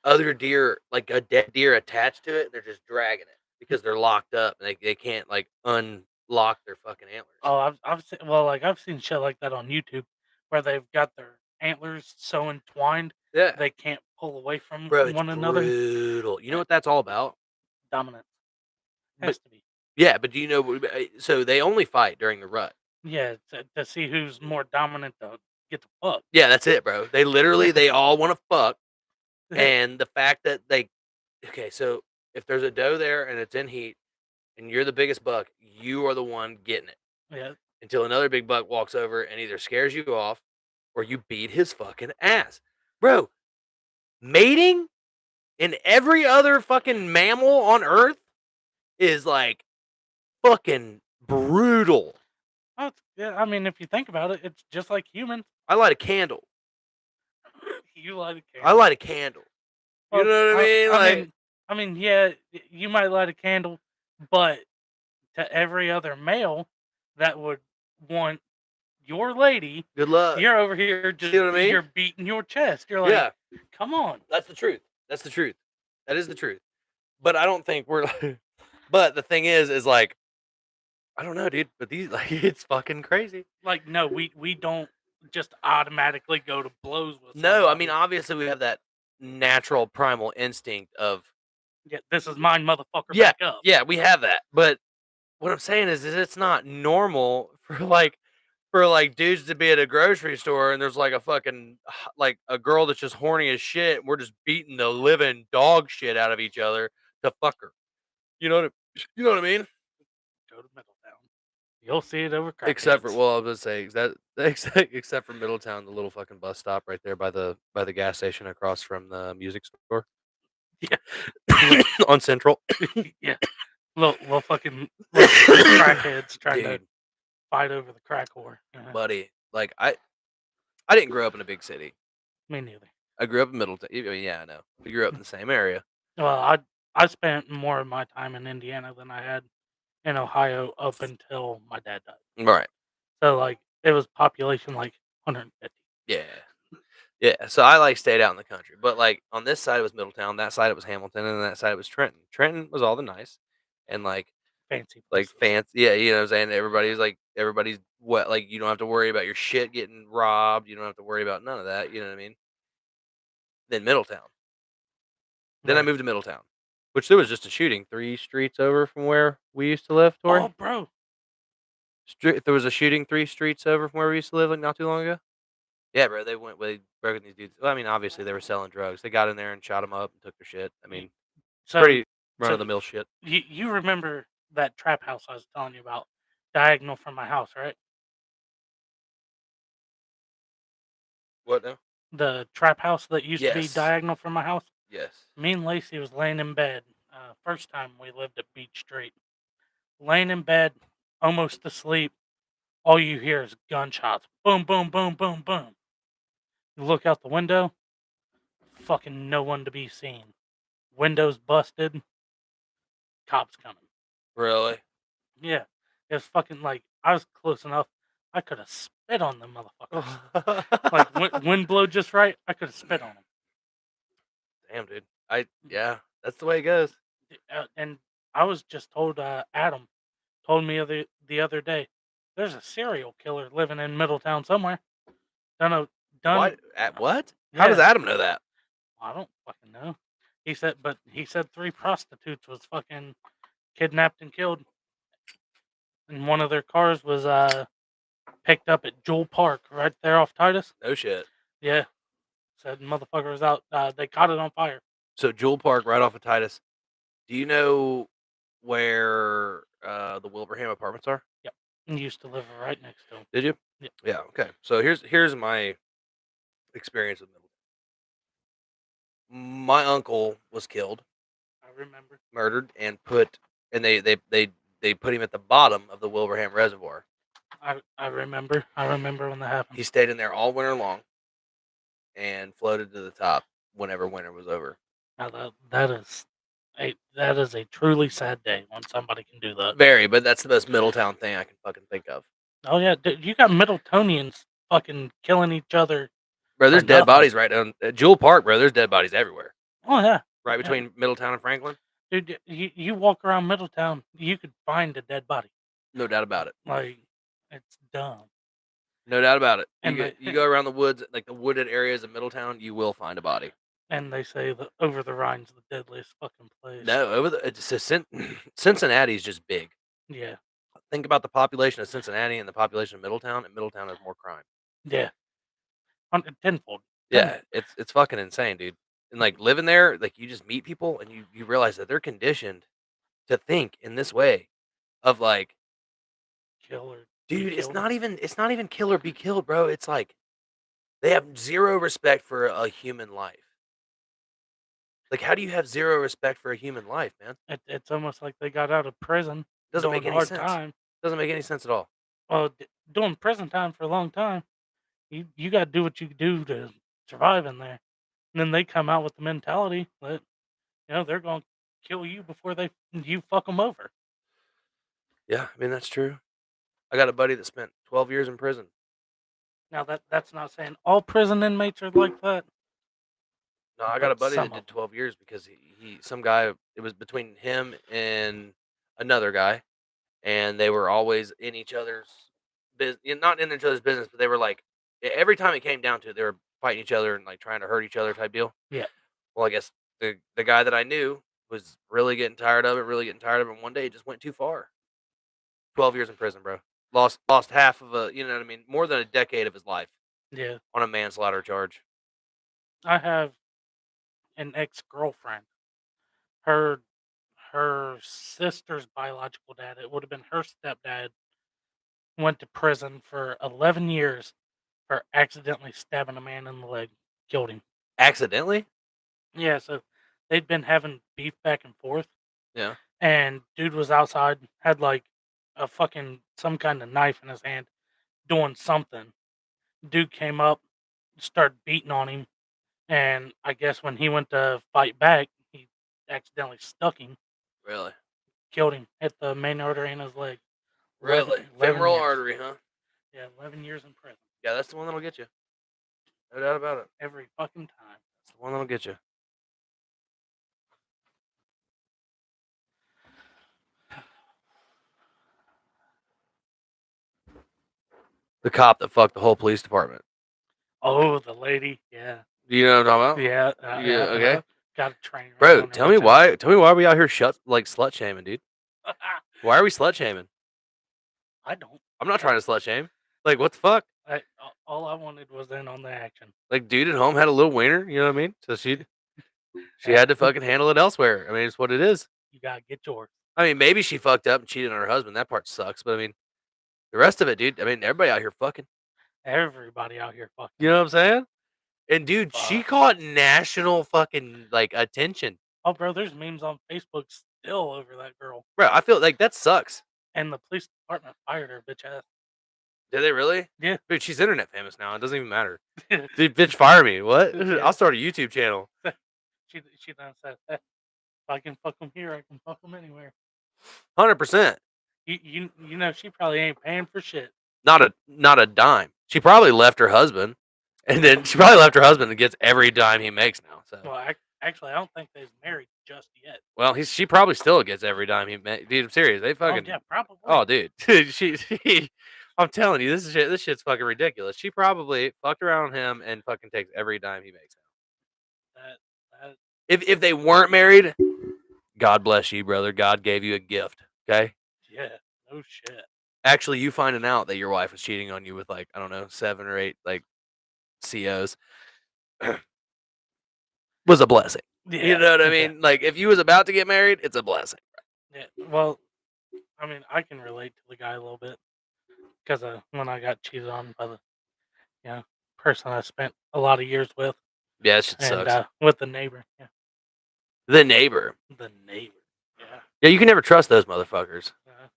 other deer, like a dead deer attached to it. They're just dragging it because they're locked up and they can't like unlock their fucking antlers. Oh, I've seen shit like that on YouTube where they've got their antlers so entwined Yeah. they can't pull away from Bro, it's one another. brutal. You know what that's all about? Dominance But- has to be. Yeah, but do you know? So they only fight during the rut. Yeah, to see who's more dominant to get the fuck. Yeah, that's it, bro. They literally, they all want to fuck. And the fact that okay, so if there's a doe there and it's in heat and you're the biggest buck, you are the one getting it Yeah, until another big buck walks over and either scares you off or you beat his fucking ass. Bro, mating in every other fucking mammal on earth is like fucking brutal. yeah. I mean, if you think about it, it's just like humans. I light a candle. You light a candle. I light a candle. You Well, know what I mean? Like, I mean, yeah, you might light a candle, but to every other male that would want your lady, good luck. you're over here just what I mean? you're beating your chest. You're like, Yeah, come on. that's the truth. That's the truth. That is the truth. But I don't think we're like, but the thing is like, I don't know, dude. But these, like, it's fucking crazy. Like, no, we don't just automatically go to blows with. No, I somebody. mean, obviously we have that natural primal instinct of, yeah, this is mine, motherfucker. Yeah, Back up. yeah, we have that. But what I'm saying is it's not normal for like dudes to be at a grocery store and there's like a fucking like a girl that's just horny as shit. And we're just beating the living dog shit out of each other to fuck her. You know what I mean? Go to Middletown. You'll see it over. Except for crackheads. well, I was gonna say except for Middletown, the little fucking bus stop right there by the gas station across from the music store. Yeah. On Central. Yeah, little fucking little crackheads trying to Dude, fight over the crack whore. buddy, like I didn't grow up in a big city. Me neither. I grew up in Middletown. I mean, yeah, I know. We grew up in the same area. Well, I spent more of my time in Indiana than I had in Ohio up until my dad died. Right. So like it was population like 150. Yeah. Yeah, so I like stayed out in the country, but like on this side it was Middletown, that side it was Hamilton, and that side it was Trenton. Trenton was all the nice and Fancy like places. fancy. Yeah, you know what I'm saying. Everybody's what like you don't have to worry about your shit getting robbed. You don't have to worry about none of that. You know what I mean? Then Middletown. Then I Right. moved to Middletown, which there was just a shooting 3 streets over from where we used to live. Tori, Oh, bro. there was a shooting 3 streets over from where we used to live like not too long ago. Yeah, bro. They broke in these dudes. Well, I mean, obviously they were selling drugs. They got in there and shot them up and took their shit. I mean, So, pretty run so of the mill shit. you remember that trap house I was telling you about, diagonal from my house, right? What now? The trap house that used to be Yes. diagonal from my house. Yes. Me and Lacey was laying in bed. First time we lived at Beach Street. Laying in bed, almost asleep. All you hear is gunshots. Boom, boom, boom, boom, boom. You look out the window. Fucking no one to be seen. Windows busted. Cops coming. Really? Yeah. It was fucking like, I was close enough. I could have spit on them motherfuckers. Like, wind blow just right, I could have spit on them. Damn, dude. Yeah, that's the way it goes. And I was just told, Adam told me the other day, there's a serial killer living in Middletown somewhere. Done. What? At what? How does Yeah. Adam know that? I don't fucking know. He said 3 prostitutes was fucking kidnapped and killed, and one of their cars was picked up at Jewel Park right there off Titus. No shit. Yeah, said motherfucker was out. They caught it on fire. So Jewel Park, right off of Titus. Do you know where the Wilbraham apartments are? Yep, and used to live right next to him. Did you? Yep. Yeah. Okay. So here's my experience with Middletown. My uncle was killed, I remember. murdered, and put, and they put him at the bottom of the Wilbraham Reservoir. I remember. I remember when that happened. He stayed in there all winter long, and floated to the top whenever winter was over. Now that is a truly sad day when somebody can do that. Very, but that's the most Middletown thing I can fucking think of. Oh yeah, dude, you got Middletonians fucking killing each other. Bro, there's For dead nothing. bodies right down at Jewel Park, bro. There's dead bodies everywhere. Oh yeah, Right Yeah. between Middletown and Franklin. dude, you walk around Middletown, you could find a dead body. No doubt about it. Like, it's dumb. No doubt about it. And You go around the woods, like the wooded areas of Middletown, you will find a body. And they say that Over the Rhine's the deadliest fucking place. No, Cincinnati's just big. Yeah, Think about the population of Cincinnati and the population of Middletown, and Middletown has more crime. yeah, tenfold. Yeah, it's fucking insane, dude. And like living there, like you just meet people and you realize that they're conditioned to think in this way of like, Kill or be dude, it's killed. not even kill or be killed, bro. It's like they have zero respect for a human life. Like, how do you have zero respect for a human life, man? It's almost like they got out of prison. Doesn't doing make any hard sense. time. Doesn't make any sense at all. Well, doing prison time for a long time. You got to do what you do to survive in there. And then they come out with the mentality that they're going to kill you before you fuck them over. Yeah, I mean that's true. I got a buddy that spent 12 years in prison. Now that's not saying all prison inmates are like that. No, I got a But buddy some that of did 'em. 12 years because some guy, it was between him and another guy, and they were always in each other's business, not in each other's business, but they were like, every time it came down to it, they were fighting each other and like trying to hurt each other type deal. Yeah. Well, I guess the guy that I knew was really getting tired of it, and one day it just went too far. 12 years in prison, bro. Lost half of you know what I mean? More than a decade of his life Yeah. on a manslaughter charge. I have an ex-girlfriend. Her sister's biological dad, it would have been her stepdad, went to prison for 11 years for accidentally stabbing a man in the leg, killed him. Accidentally? Yeah, so they'd been having beef back and forth, Yeah. and dude was outside, had like a fucking some kind of knife in his hand, doing something. Dude came up, started beating on him, and I guess when he went to fight back, he accidentally stuck him, Really? killed him, hit the main artery in his leg. Really? 11 Femoral years. artery, huh? Yeah, 11 years in prison. Yeah, that's the one that'll get you. No doubt about it. every fucking time. It's the one that'll get you. The cop that fucked the whole police department. Oh, the lady, yeah, Do you know what I'm talking about? yeah, Yeah, okay. got a train. Right Bro, on her tell me bitch why. Tell me why we out here slut shaming, dude. ass. Why are we slut shaming? I don't. I'm not trying to slut shame. Like, what the fuck? All I wanted was in on the action. Like, dude at home had a little wiener. You know what I mean? So she had to fucking handle it elsewhere. I mean, it's what it is. You gotta get yours. I mean, maybe she fucked up and cheated on her husband. That part sucks. But I mean, the rest of it, dude. I mean, everybody out here fucking. Everybody out here fucking. You know what I'm saying? And dude, she Fuck. caught national fucking like attention. Oh, bro, there's memes on Facebook still over that girl, Bro, I feel like that sucks. and the police department fired her bitch ass. Did they really? Yeah. Dude, she's internet famous now. It doesn't even matter. Dude, bitch, fire me. What? Yeah. I'll start a YouTube channel. She done said, if I can fuck them here, I can fuck them anywhere. 100%. You know she probably ain't paying for shit. Not a dime. She probably left her husband, and then she probably left her husband and gets every dime he makes now. So, Well, actually, I don't think they're married just yet. well, she probably still gets every dime he makes. Dude, I'm serious. They Oh fucking. yeah, probably. Oh, dude, I'm telling you, this shit's fucking ridiculous. She probably fucked around with him and fucking takes every dime he makes now. That If they weren't married, God bless you, brother. God gave you a gift. Okay. yeah, no shit. Actually, you finding out that your wife was cheating on you with like I don't know 7 or 8 like COs was a blessing. Yeah, You know what I yeah, mean? Like if you was about to get married, it's a blessing. Yeah. Well, I mean, I can relate to the guy a little bit because when I got cheated on by the person I spent a lot of years with, Yeah, that shit and sucks. with the neighbor. Yeah, The neighbor. the neighbor. Yeah. Yeah, you can never trust those motherfuckers.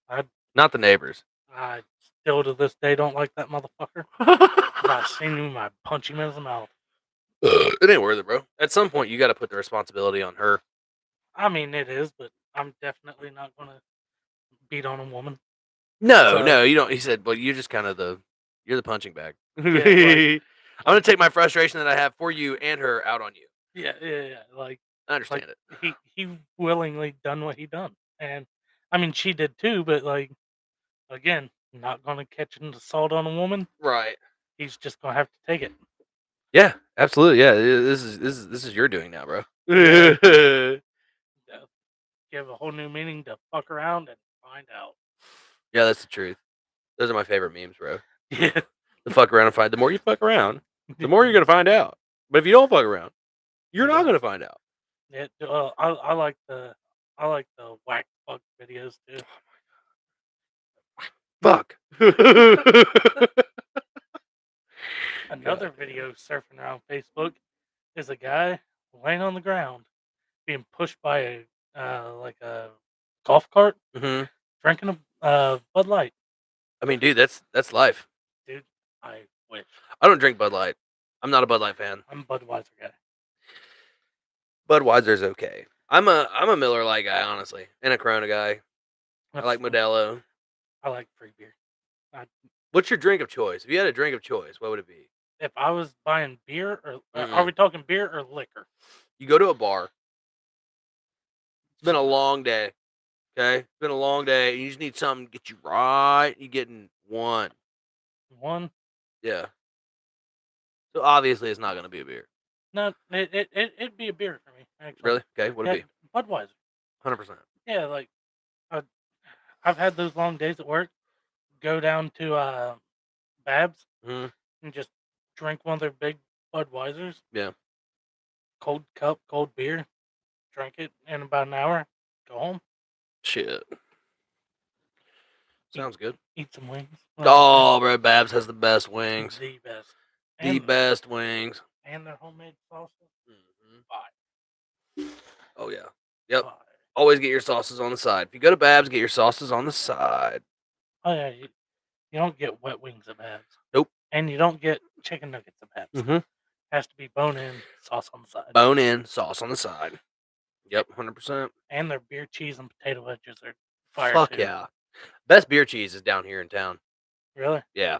I Not the neighbors. I still to this day don't like that motherfucker. If I seen him, I'd punch him in the mouth. It ain't worth it, bro. At some point, you got to put the responsibility on her. I mean, it is, but I'm definitely not gonna beat on a woman. No, So- no, you don't. He said, "Well, you're just kind of you're the punching bag." like- I'm gonna take my frustration that I have for you and her out on you. Yeah. Like I understand it. he willingly done what he done, and I mean she did too. But like again, not gonna catch an assault on a woman. Right. He's just gonna have to take it. Yeah, absolutely. Yeah, this is your doing now, bro. Give a whole new meaning to fuck around and find out. Yeah, that's the truth. Those are my favorite memes, bro. Yeah. The fuck around and find. The more you fuck around, the more you're gonna find out. But if you don't fuck around, you're not gonna find out. Yeah, I like the whack fuck videos too. Fuck. Another video surfing around Facebook is a guy laying on the ground being pushed by a golf cart hmm drinking a Bud Light. I mean, dude, that's life. Dude, I wish. I don't drink Bud Light. I'm not a Bud Light fan. I'm a Budweiser guy. Budweiser's okay. I'm a Miller Lite guy, honestly, and a Corona guy. I like Modelo. I like free beer. What's your drink of choice? If you had a drink of choice, what would it be? If I was buying beer, or are Mm-mm. we talking beer or liquor? You go to a bar. It's been a long day. Okay? It's been a long day. And you just need something to get you right. You're getting one. One, Yeah. So obviously it's not going to be a beer. no, it'd be a beer for me. Actually, Really? Okay. What would it Yeah, Budweiser. be? 100%. Yeah, like I've had those long days at work. Go down to Babs Mhm. and just drink one of their big Budweisers. Yeah. Cold cup, cold beer. Drink it in about an hour. Go home. Shit. Sounds good. Eat some wings. Oh, bro. Babs has the best wings. The best. The And, best wings. and their homemade sauces. Mhm. Fire. Oh, yeah. Yep. Fire. Always get your sauces on the side. If you go to Babs, get your sauces on the side. Oh yeah, you don't get wet wings at Babs. Nope. And you don't get chicken nuggets at Babs. Mm-hmm. Has to be bone in, sauce on the side. Bone in, sauce on the side. Yep, 100%. And their beer cheese and potato wedges are fire. Fuck too. yeah. Best beer cheese is down here in town. Really? Yeah.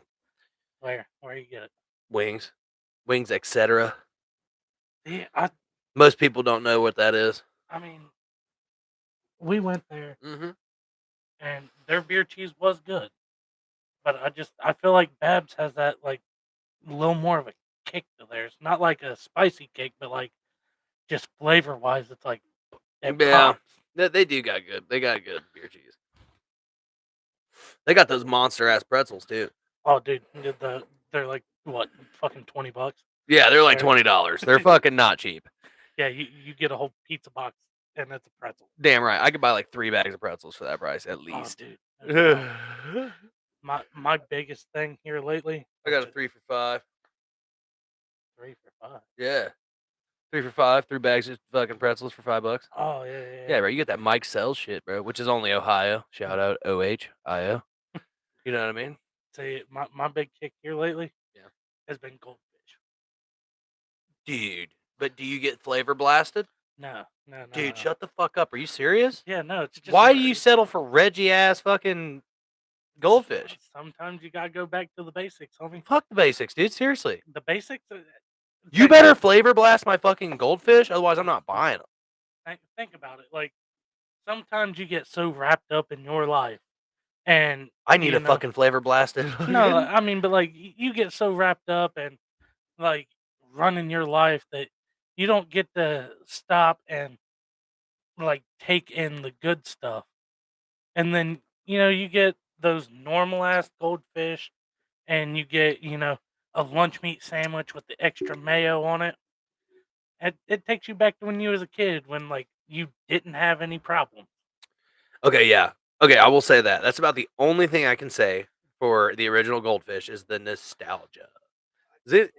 Where you get it? Wings. Wings, etc. Yeah, Most people don't know what that is. I mean, we went there Mm-hmm. and their beer cheese was good, but I feel like Babs has that like a little more of a kick to theirs. Not like a spicy kick, but like just flavor wise, it's like it Yeah. pops. They do got good. They got good beer cheese. They got those monster ass pretzels too. Oh, dude, they're like what, fucking $20? Yeah, they're like They're- $20. They're fucking not cheap. Yeah, you get a whole pizza box and it's a pretzel. Damn right. I could buy like 3 bags of pretzels for that price at Oh, least. dude. I My biggest thing here lately. got a which is 3 for $5. 3 for $5. Yeah. 3 for $5. 3 bags of fucking pretzels for $5. Oh yeah. Yeah, bro. You get that Mike Sells shit, bro, which is only Ohio. Shout out OHIO. You know what I mean? See, my big kick here lately. Yeah. Has been goldfish. Dude. But do you get flavor blasted? No. Dude, no. shut the fuck up. Are you serious? Yeah, no. It's just Why do you settle for Reggie ass fucking goldfish? Sometimes you gotta go back to the basics, homie. Fuck the basics, dude. Seriously. The basics. You better flavor blast my fucking goldfish, otherwise I'm not buying them. think about it. Like sometimes you get so wrapped up in your life, and I need you a know- fucking flavor blasted. No, I mean, but like you get so wrapped up and like running your life that you don't get to stop and like take in the good stuff. And then, you get those normal ass goldfish and you get, a lunch meat sandwich with the extra mayo on it. It takes you back to when you was a kid when like you didn't have any problem. Okay, yeah. Okay, I will say that. That's about the only thing I can say for the original goldfish is the nostalgia. Is it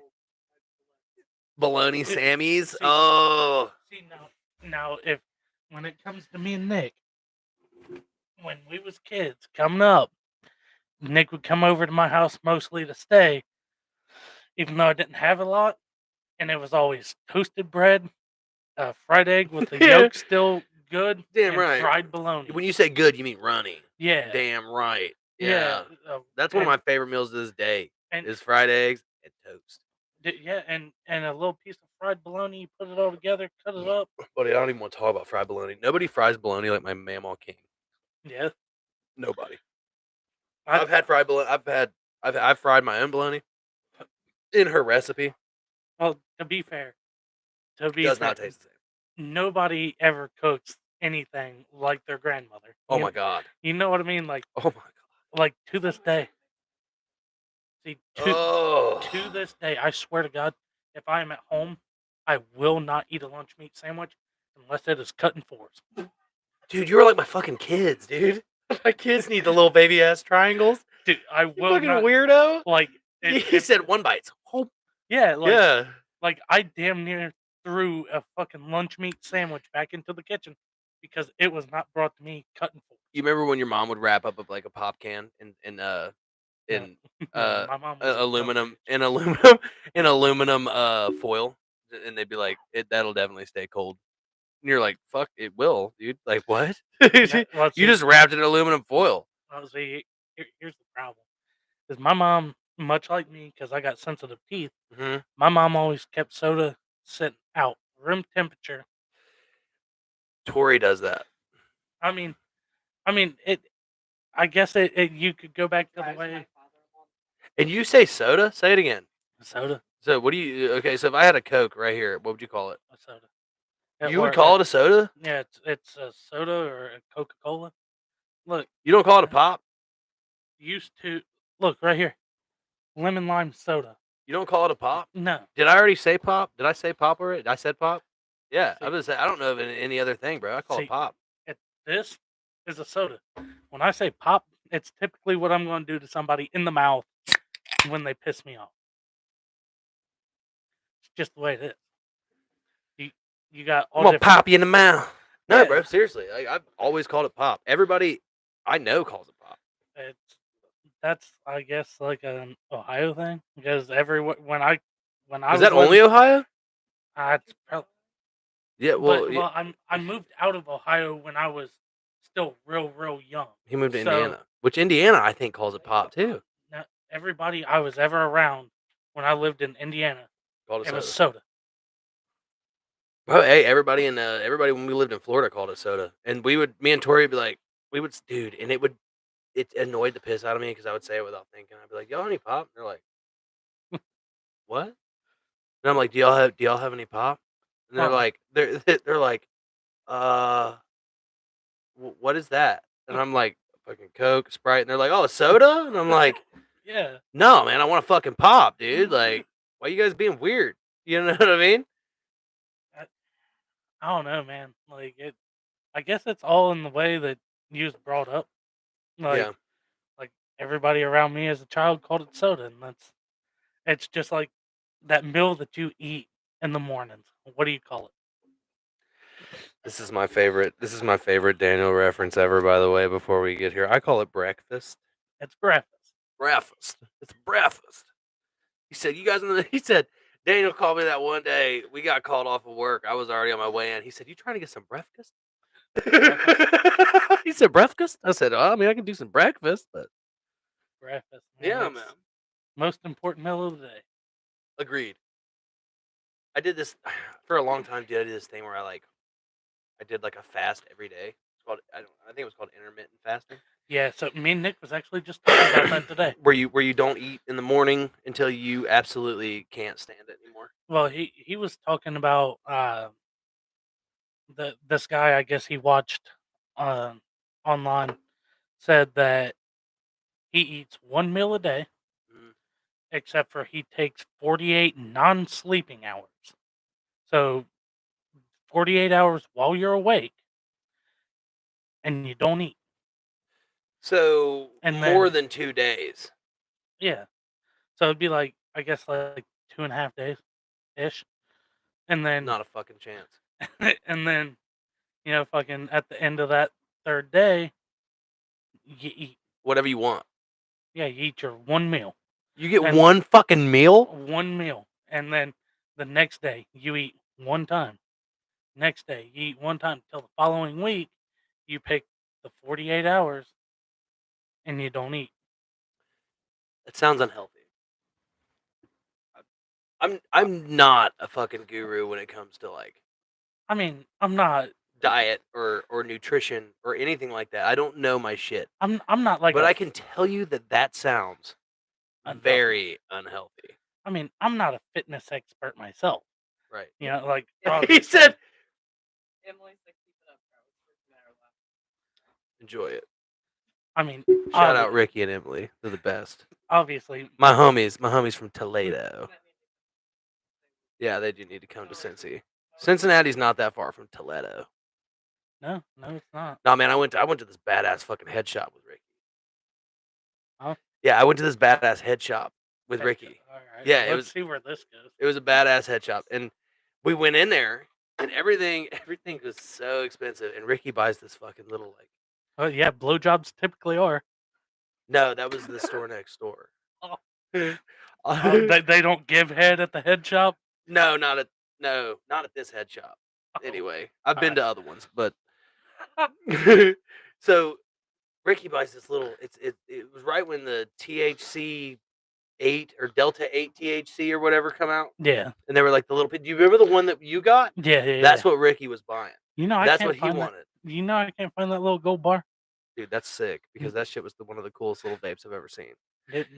bologna Sammy's? See- Oh, See now if when it comes to me and Nick, when we was kids coming up, Nick would come over to my house mostly to stay, even though I didn't have a lot, and it was always toasted bread, fried egg with the Yeah. yolk still good, Damn and right. fried bologna. when you say good, you mean runny. Yeah, Damn right. Yeah. That's one of and- my favorite meals to this day. and Is fried eggs and toast. and a little piece of fried bologna. You put it all together, cut it up. Buddy, I don't even want to talk about fried bologna. Nobody fries bologna like my Mamaw King. Yeah, Nobody. I- I've had fried bologna. I've fried my own bologna in her recipe. well, to be fair, Does not taste the same. nobody ever cooks anything like their grandmother. Oh You- my god. You know what I mean? Like Oh my god. to this day. See, to this day, I swear to God, if I am at home, I will not eat a lunch meat sandwich unless it is cut in fours. Dude, you're like my fucking kids, dude. My kids need the little baby ass triangles. Dude, I You will fucking not. weirdo. Like, He said one bite. Oh, yeah, like, yeah. like I damn near threw a fucking lunch meat sandwich back into the kitchen because it was not brought to me cut in fours. You remember when your mom would wrap up like a pop can in My mom was a aluminum dumb in aluminum foil, and they'd be like, that'll definitely stay cold. And you're like, fuck, it will, dude. Like what? bitch. Well, You see- just wrapped it in aluminum foil. well, see, here's the problem: is my mom, much like me, because I got sensitive teeth. Mm-hmm. My mom always kept soda sitting out room temperature. Tori does that. I mean, it. I guess it you could go back to the Drives my way father-in-law. And you say soda? Say it again. soda, So what do you? Okay, so if I had a Coke right here, what would you call it? a soda. You would call it a soda? Yeah, it's a soda or a Coca Cola. Look, You don't call it a pop? used to look right here, lemon lime soda. You don't call it a pop? No, Did I already say pop? Did I say pop already? I said pop. Yeah, I See- was. I don't know of any other thing, bro. I call See- it pop. this is a soda. When I say pop, it's typically what I'm going to do to somebody in the mouth when they piss me off. It's just the way it is. You got all I'm gonna different. pop you in the mouth. No, Yeah. bro. Seriously, I've always called it pop. Everybody I know calls it pop. That's I guess like an Ohio thing because when I Is was that only Ohio? it's probably, Yeah. Well, well I moved out of Ohio when I was still real young. he moved to so- Indiana, which Indiana I think calls it pop too. Now, everybody I was ever around when I lived in Indiana Called it It was soda. soda. Well, hey, everybody when we lived in Florida called it soda, and me and Tori would be like, dude, and it annoyed the piss out of me because I would say it without thinking. I'd be like, y'all have any pop? And they're like, what? And I'm like, do y'all have any pop? And they're Uh-uh. like, they're like, uh, what is that? And I'm like, fucking Coke, Sprite, and they're like, oh, a soda? And I'm like, Yeah. no, man, I want a fucking pop, dude. Like, why you guys being weird? You know what I mean? I don't know, man. Like it. I guess it's all in the way that you was brought up. Yeah. Like everybody around me as a child called it soda, and it's just like that meal that you eat in the mornings. What do you call it? This is my favorite. This is my favorite Daniel reference ever, by the way, before we get here. I call it breakfast. It's breakfast. Breakfast. It's breakfast. He said, you guys he said, Daniel called me that one day. We got called off of work. I was already on my way in. He said, you trying to get some breakfast? He said, breakfast? I said, oh, I mean, I can do some breakfast, but Breakfast. yeah, It's man. most important meal of the day. Agreed. I did this for a long time. I did this thing where I did like a fast every day. It's called I think it was called intermittent fasting. Yeah. So me and Nick was actually just talking about that today. Where you don't eat in the morning until you absolutely can't stand it anymore. Well, he was talking about this guy. I guess he watched online said that he eats one meal a day, Mhm. except for he takes 48 non-sleeping hours. So 48 hours while you're awake, and you don't eat. So And more then than 2 days. yeah, so it'd be like I guess like 2.5 days ish, and then Not a fucking chance. and then fucking at the end of that third day, you eat. Whatever you want. Yeah, you eat your one meal. You get And one fucking meal? one meal, and then the next day you eat one time. Next day you eat one time till the following week. You pick the 48 hours, and you don't eat. It sounds unhealthy. I'm not a fucking guru when it comes to like I mean, I'm not. diet or nutrition or anything like that. I don't know my shit. I'm not like But a I can tell you that sounds unhealthy. very unhealthy. I mean, I'm not a fitness expert myself. Right. Like He obviously- said, Emily's like, keep it up, bro. It's just a matter of laughing. enjoy it. I mean, Shout out Ricky and Emily. They're the best. obviously, My homies from Toledo. That means Yeah, they do need to come to Cincy. Cincinnati's not that far from Toledo. no, it's not. No, man, I went to this badass fucking head shop with Ricky. Huh? Yeah, I went to this badass head shop with Ricky. All right. Yeah, Let's see where this goes. It was a badass head shop, and we went in there, and everything was so expensive. And Ricky buys this fucking little like. Oh yeah, blowjobs typically are. No, that was the store next door. Oh. Oh, They don't give head at the head shop. no, not at this head shop. Oh. Anyway, I've been Alright. to other ones, but so Ricky buys this little. It was right when the THC 8 or Delta 8 THC or whatever come out, Yeah, and they were like the little. Do you remember the one that you got? yeah. That's what Ricky was buying. I That's can't what he find wanted. That. I can't find that little gold bar. Dude, that's sick because that shit was one of the coolest little vapes I've ever seen.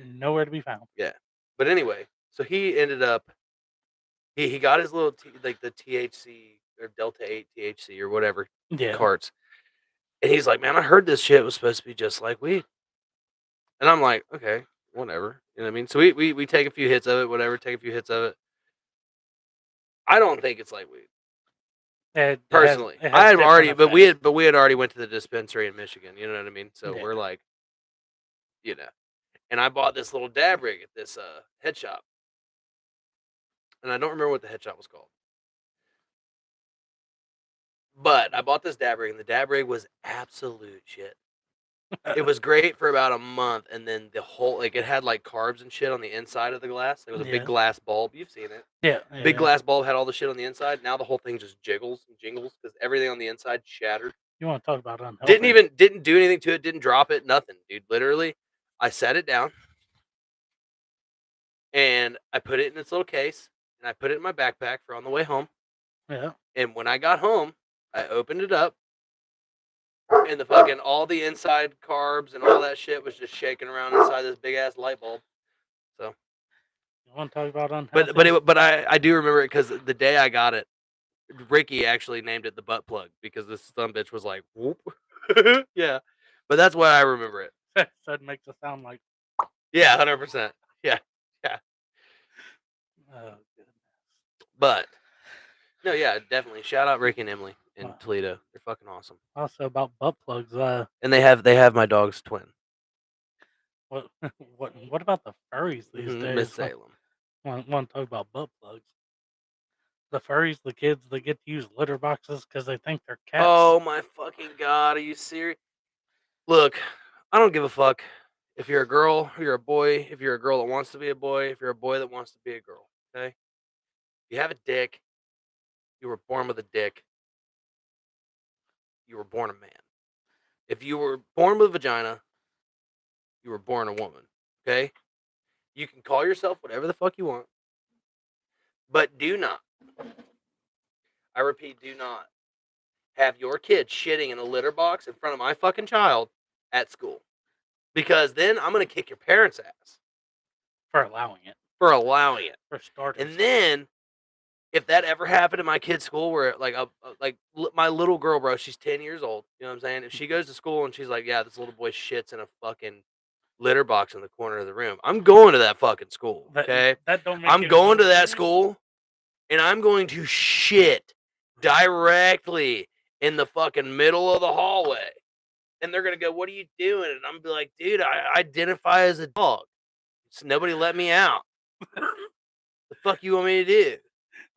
Nowhere to be found. Yeah, but anyway, so he ended up he got his little like the THC or Delta 8 THC or whatever Yeah. carts, and he's like, "Man, I heard this shit was supposed to be just like weed," and I'm like, "Okay, whatever." You know what I mean? So we take a few hits of it, whatever. Take a few hits of it. I don't think it's like weed. Personally, it has I had different already, but we effects. had already went to the dispensary in Michigan. You know what I mean? So Yeah. we're like, and I bought this little dab rig at this head shop, and I don't remember what the head shop was called, but I bought this dab rig, and the dab rig was absolute shit. It was great for about a month, and then the whole it had like carbs and shit on the inside of the glass. It was a big Yeah. glass bulb. You've seen it. Yeah, Big glass bulb had all the shit on the inside. Now the whole thing just jiggles and jingles because everything on the inside shattered. You want to talk about unhealthy? Didn't do anything to it. Didn't drop it. Nothing, dude. Literally, I set it down and I put it in its little case. and I put it in my backpack for on the way home. Yeah. And when I got home, I opened it up, and the fucking all the inside carbs and all that shit was just shaking around inside this big ass light bulb. So, You want to talk about unhealthy? but I do remember it because the day I got it, Ricky actually named it the butt plug because this son bitch was like, whoop. Yeah. But that's why I remember it. That makes it sound like. Yeah, 100%. Yeah. Yeah. Oh, goodness. But no, yeah, definitely. Shout out Ricky and Emily in Wow. Toledo. They're fucking awesome. Also about butt plugs. And they have my dog's twin, What what about the furries these Miss days? Salem. Want to talk about butt plugs? The furries, the kids, they get to use litter boxes because they think they're cats. Oh my fucking god, are you serious? Look, I don't give a fuck if you're a girl, you're a boy, if you're a girl that wants to be a boy, if you're a boy that wants to be a girl, okay? You have a dick, you were born with a dick. You were born a man. If you were born with a vagina, you were born a woman, okay? You can call yourself whatever the fuck you want, but do not, I repeat, do not have your kid shitting in a litter box in front of my fucking child at school. Because then I'm going to kick your parents' ass for allowing it. for allowing it. For starters. And then, if that ever happened in my kid's school, where my little girl, bro, she's 10 years old. You know what I'm saying? If she goes to school and she's like, yeah, this little boy shits in a fucking litter box in the corner of the room, I'm going to that fucking school. Okay, that don't make I'm it going to worse. that school, and I'm going to shit directly in the fucking middle of the hallway. And they're gonna go, "What are you doing?" And I'm gonna be like, "Dude, I identify as a dog. So nobody let me out. The fuck you want me to do?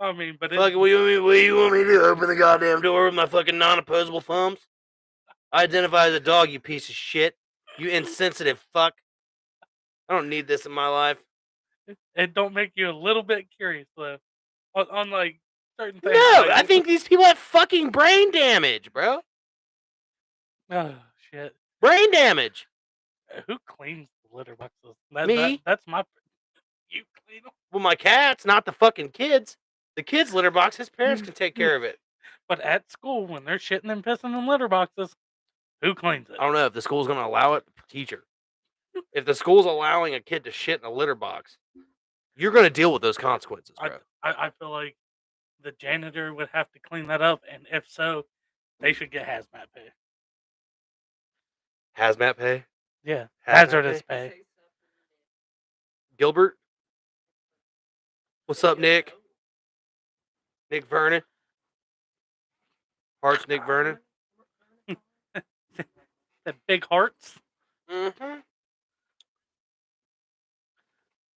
I mean, but Fuck, what do you want me to do? Open the goddamn door with my fucking non-opposable thumbs? I identify as a dog, you piece of shit. You insensitive fuck. I don't need this in my life. it don't make you a little bit curious though, on like certain things. No, like, I think these people have fucking brain damage, bro. Oh shit! Brain damage. Who cleans the litter boxes? Me? That's my. You clean them. Well, my cats, not the fucking kids. The kids' litter box, his parents can take care of it. But at school, when they're shitting and pissing in litter boxes, who cleans it? I don't know if the school's going to allow it. Teacher. If the school's allowing a kid to shit in a litter box, you're going to deal with those consequences, bro. I feel like the janitor would have to clean that up, and if so, they should get hazmat pay. Hazmat pay? Yeah, Hazmat hazardous pay. Say stuff in Gilbert? What's up, Nick? Nick Vernon? Hearts Nick Vernon? The big hearts. Mm-hmm.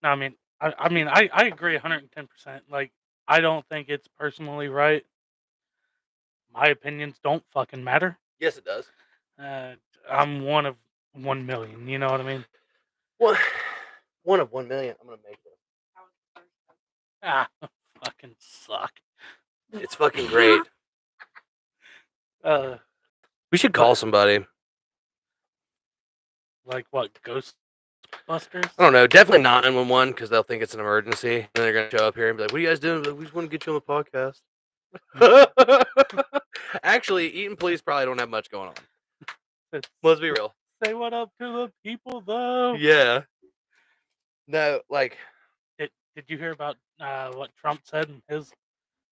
No, I mean, I agree 110%. Like, I don't think it's personally right. My opinions don't fucking matter. Yes, it does. I'm one of 1 million. You know what I mean? Well, one of 1 million. I'm going to make this. How was the first one? Fucking suck. It's fucking great. We should call somebody. Like what? Ghostbusters? I don't know. Definitely not 911 because they'll think it's an emergency. And they're going to show up here and be like, what are you guys doing? Like, we just want to get you on the podcast. Actually, Eaton Police probably don't have much going on. Let's be real. Say what up to the people, though. Yeah. No, like. Did you hear about what Trump said in his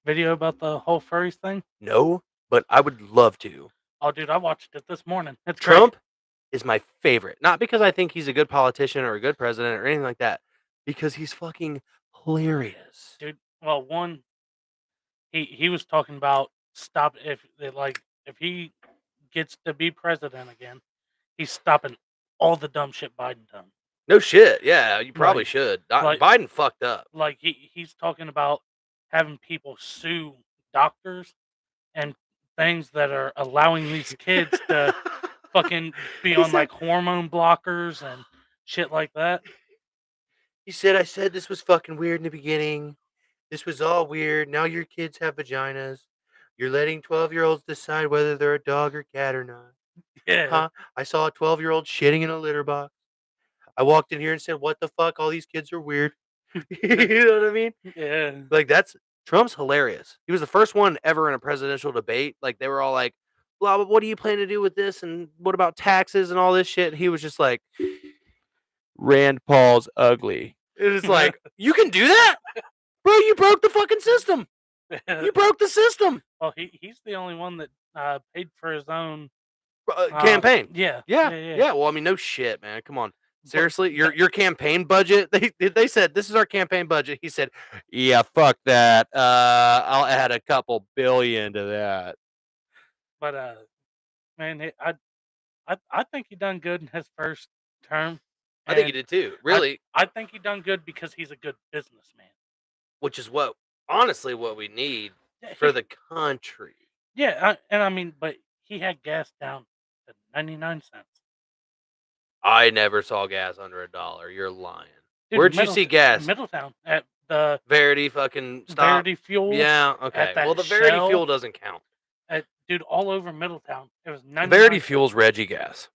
video about the whole furries thing? No, but I would love to. Oh, dude, I watched it this morning. It's Trump is my favorite. Not because I think he's a good politician or a good president or anything like that. Because he's fucking hilarious. Dude, well, one, he was talking about if he gets to be president again, he's stopping all the dumb shit Biden done. No shit. Yeah, you probably Like- should. like- Biden fucked up. Like he's talking about having people sue doctors and things that are allowing these kids to fucking be on like hormone blockers and shit like that. He said, I said this was fucking weird in the beginning. This was all weird. Now your kids have vaginas. You're letting 12-year-olds decide whether they're a dog or cat or not. Yeah. Huh? I saw a 12-year-old shitting in a litter box. I walked in here and said, what the fuck? All these kids are weird. You know what I mean? Yeah. Like Trump's hilarious. He was the first one ever in a presidential debate. Like they were all like, "Blah, blah, what do you plan to do with this? And what about taxes and all this shit?" And he was just like, "Rand Paul's ugly." It is like, you can do that, bro. You broke the fucking system. You broke the system. Well, he's the only one that paid for his own Campaign. Yeah. Yeah. Well, I mean, no shit, man. Come on. Seriously, your campaign budget. They said this is our campaign budget. He said, "Yeah, fuck that. I'll add a couple billion to that." But man, I think he done good in his first term. I think he and did too. Really, I think he done good because he's a good businessman. which is what honestly what we need Yeah, for the country. yeah, and I mean, but he had gas down to 99 cents. I never saw gas under $1. You're lying. Dude, Where'd you see gas? Middletown at the Verity fucking stop. Verity Fuel. Yeah, okay. that Well, the Verity Shell. fuel doesn't count. Dude, all over Middletown. It was 99 Verity cents. fuel's Reggie gas.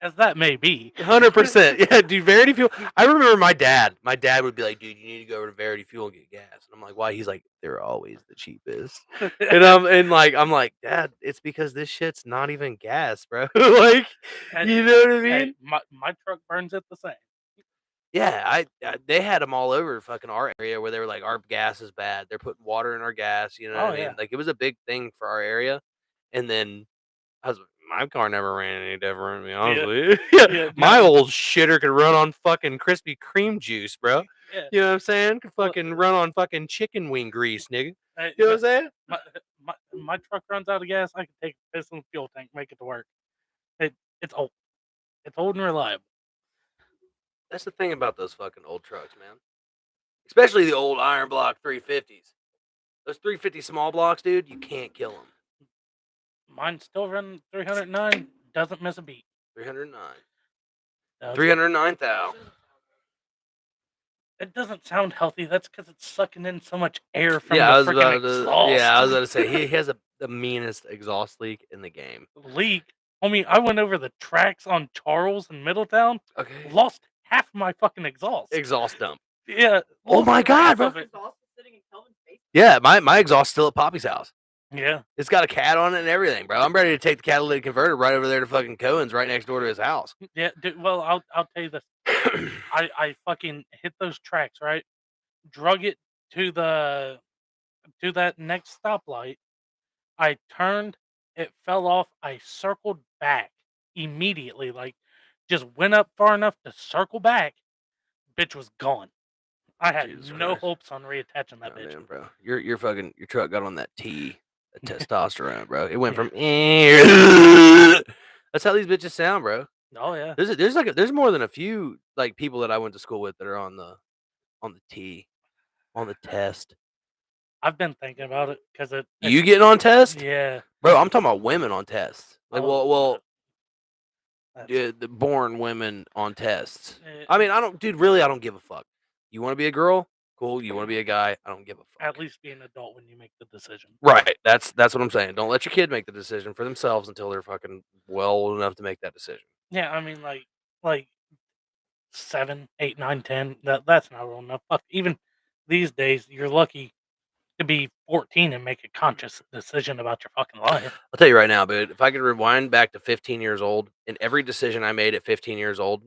As that may be. 100%. Yeah, dude, Verity fuel. I remember my dad. My dad would be like, "Dude, you need to go over to Verity fuel and get gas." And I'm like, "Why?" He's like, "They're always the cheapest." And I'm like, "Dad, it's because this shit's not even gas, bro." Like, And- you know what I mean? Hey, my truck burns it the same. Yeah, they had them all over fucking our area where they were like, "Our gas is bad. They're putting water in our gas." You know what I mean? yeah. Like it was a big thing for our area. And then my car never ran any different, to be honest with you. Yeah, My no. old shitter could run on fucking Krispy Kreme juice, bro. Yeah. You know what I'm saying? Could fucking run on fucking chicken wing grease, nigga. Hey, You know what I'm saying? my truck runs out of gas. I can take a piss in the fuel tank, make it to work. It's old. It's old and reliable. That's the thing about those fucking old trucks, man. Especially the old iron block 350s. Those 350 small blocks, dude, you can't kill them. Mine's still running 309. Doesn't miss a beat. 309. Does. 309,000. It doesn't sound healthy. That's because it's sucking in so much air from Yeah, I was the about freaking to. exhaust. Yeah, I was about to say he has the meanest exhaust leak in the game. Leak. Homie, I went over the tracks on Charles in Middletown. Okay. Lost half of my fucking exhaust. Exhaust dump. Yeah. Oh my God, half bro. of it. Exhaust is sitting in Kelvin's face. Yeah, my exhaust still at Poppy's house. Yeah. It's got a cat on it and everything, bro. I'm ready to take the catalytic converter right over there to fucking Cohen's, right next door to his house. Yeah. Dude, well, I'll tell you this. I fucking hit those tracks, right? Drug it to that next stoplight. I turned, it fell off. I circled back immediately, like just went up far enough to circle back. Bitch was gone. I had Jesus no Christ. hopes on reattaching that Oh, bitch. man, bro. Your truck got on that T, that testosterone, bro. It went Yeah. from that's how these bitches sound, bro. Oh yeah. There's more than a few like people that I went to school with that are on the T, on the test. I've been thinking about it because You getting on test? Yeah. Bro, I'm talking about women on tests. Like, Oh, well, that's- the born women on tests. eh, I mean, I don't give a fuck. You want to be a girl? Cool. You want to be a guy? I don't give a fuck. at least be an adult when you make the decision. Right. That's what I'm saying. Don't let your kid make the decision for themselves until they're fucking well old enough to make that decision. Yeah, I mean like 7, 8, 9, 10. That's not real enough. Fuck, even these days, you're lucky to be 14 and make a conscious decision about your fucking life. I'll tell you right now, dude, if I could rewind back to 15 years old and every decision I made at 15 years old,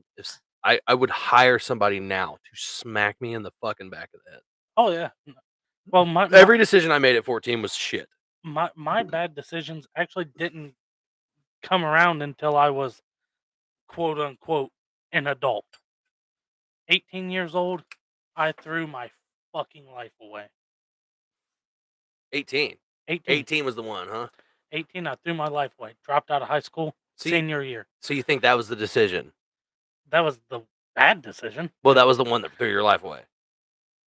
I would hire somebody now to smack me in the fucking back of the head. Oh yeah. Well, Every decision I made at 14 was shit. my bad decisions actually didn't come around until I was quote unquote an adult. 18 years old, I threw my fucking life away. 18. 18, 18 was the one, huh? 18, I threw my life away. Dropped out of high school, See- senior year. So you think that was the decision? That was the bad decision. Well, that was the one that threw your life away.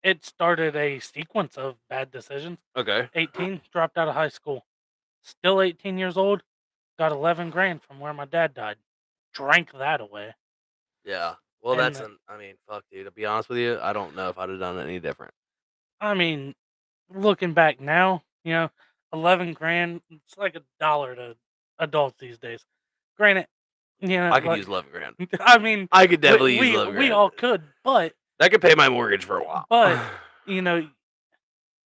It started a sequence of bad decisions. Okay. 18, dropped out of high school. Still 18 years old. Got 11 grand from where my dad died. Drank that away. Yeah. Well, And, I mean, fuck, dude. To be honest with you, I don't know if I'd have done it any different. I mean, looking back now, 11 grand, it's like $1 to adults these days. Granted, Yeah, I could like, use 11 grand. I mean, I could definitely use we 11 we grand. all could, but That could pay my mortgage for a while. But, you know,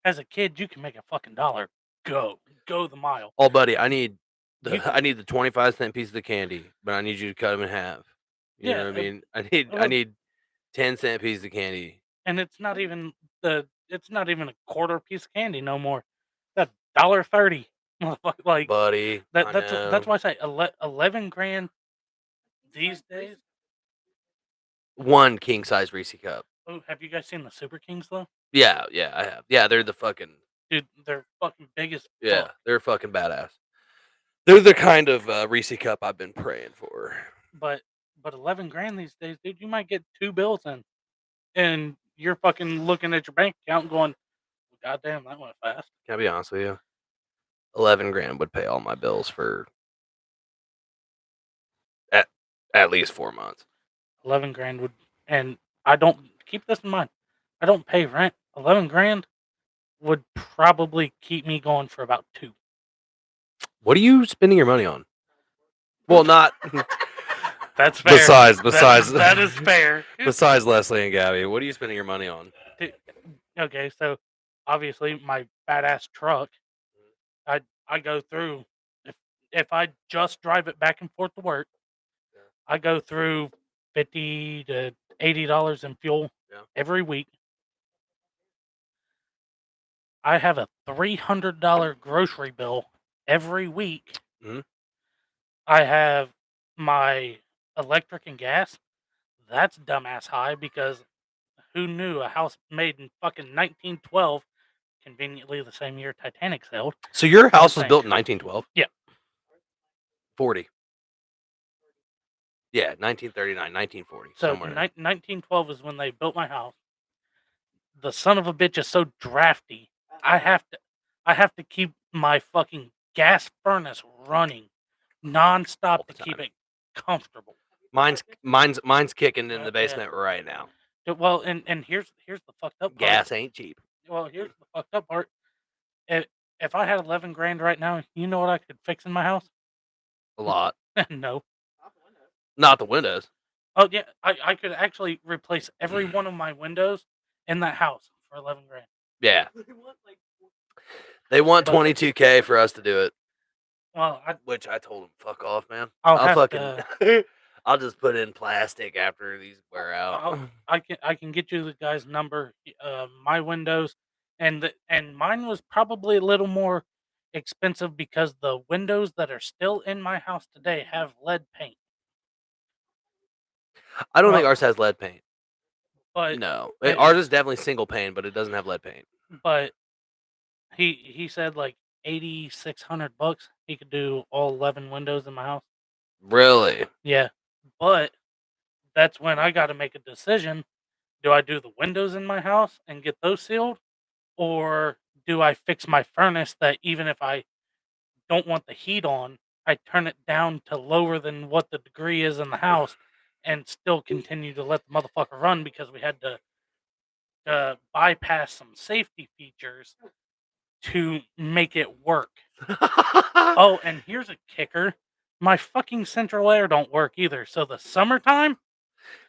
as a kid, you can make a fucking dollar go the mile. Oh, buddy, I need You the I need the 25-cent piece of the candy, but I need you to cut them in half. You know Yeah, what I mean? I well, need 10-cent piece of candy. and it's not even a quarter piece of candy no more. That $1.30, like Buddy, I that's know. why I say 11 grand these days. One king size Reese cup. Oh, have you guys seen the Super Kings though? Yeah, I have. Yeah, they're the fucking Dude, they're fucking big as yeah, fuck. they're fucking badass. They're the kind of Reese cup I've been praying for. But 11 grand these days, dude, you might get 2 bills in, and you're fucking looking at your bank account and going, "God damn, that went fast." Can I be honest with you? 11 grand would pay all my bills for at least 4 months. 11 grand would, and I don't keep this in mind. I don't pay rent. 11 grand would probably keep me going for about 2. What are you spending your money on? Well, not That's fair. besides that is fair. besides Leslie and Gabby. What are you spending your money on? Okay, so obviously my badass truck, I go through, if I just drive it back and forth to work, I go through $50 to $80 in fuel Yeah. every week. I have a $300 grocery bill every week. Mhm. I have my electric and gas. That's dumbass high because who knew a house made in fucking 1912, conveniently the same year Titanic sailed. So your house was Insane. built in 1912? Yeah. 40. Yeah, 1939, 1940, So somewhere. 1912 is when they built my house. The son of a bitch is so drafty. I have to keep my fucking gas furnace running nonstop All the to keep time. it comfortable. Mine's kicking in Yeah. the basement right now. Well, and here's the fucked up part. Gas ain't cheap. Well, here's the fucked up part. If I had 11 grand right now, you know what I could fix in my house? A lot. No. Not the windows. Oh yeah, I could actually replace every one of my windows in that house for 11 grand. Yeah. They want But- 22K for us to do it, Well, which I told them, fuck off, man. I'll I'll have fucking I'll just put in plastic after these wear out. I can get you the guy's number. My windows, and mine was probably a little more expensive because the windows that are still in my house today have lead paint. I don't think well- ours has lead paint. But No. it- Ours is definitely single pane, but it doesn't have lead paint. but he said like $8,600 he could do all 11 windows in my house. Really? Yeah, but that's when I got to make a decision. Do I do the windows in my house and get those sealed? Or do I fix my furnace that even if I don't want the heat on, I turn it down to lower than what the degree is in the house and still continue to let the motherfucker run because we had to bypass some safety features to make it work. Oh, and here's a kicker. My fucking central air don't work either. So the summertime,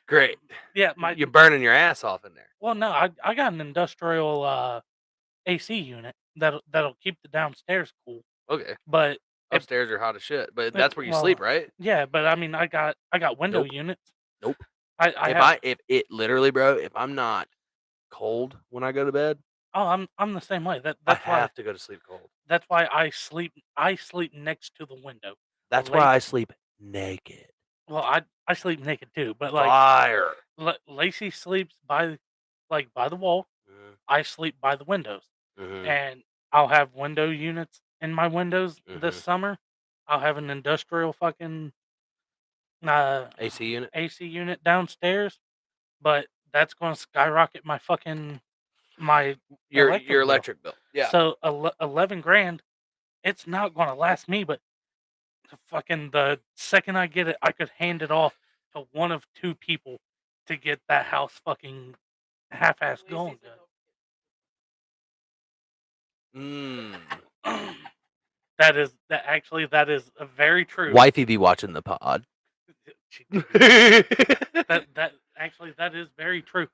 Great. yeah, You're burning your ass off in there. well, no, I got an industrial AC unit that'll keep the downstairs cool. Okay. But Upstairs are hot as shit, but that's where you sleep, right? yeah, but I mean, I got window Nope. units. Nope. If If it literally, bro, if I'm not cold when I go to bed, I'm the same way. I That's why have to go to sleep cold. that's why I sleep next to the window. That's Late- why I sleep naked. Well, I sleep naked too, but like Fire. Lacey sleeps by the wall. I sleep by the windows. Mhm. And I'll have window units in my windows this Mhm. summer. I'll have an industrial fucking AC unit. AC unit downstairs, but that's going to skyrocket my fucking my Your electric bill. electric bill. Yeah. So 11 grand, it's not going to last me, but the second I get it, I could hand it off to one of 2 people to get that house fucking half-ass going. Mm. That is very true. Wifey be watching the pod. She that actually that is very true.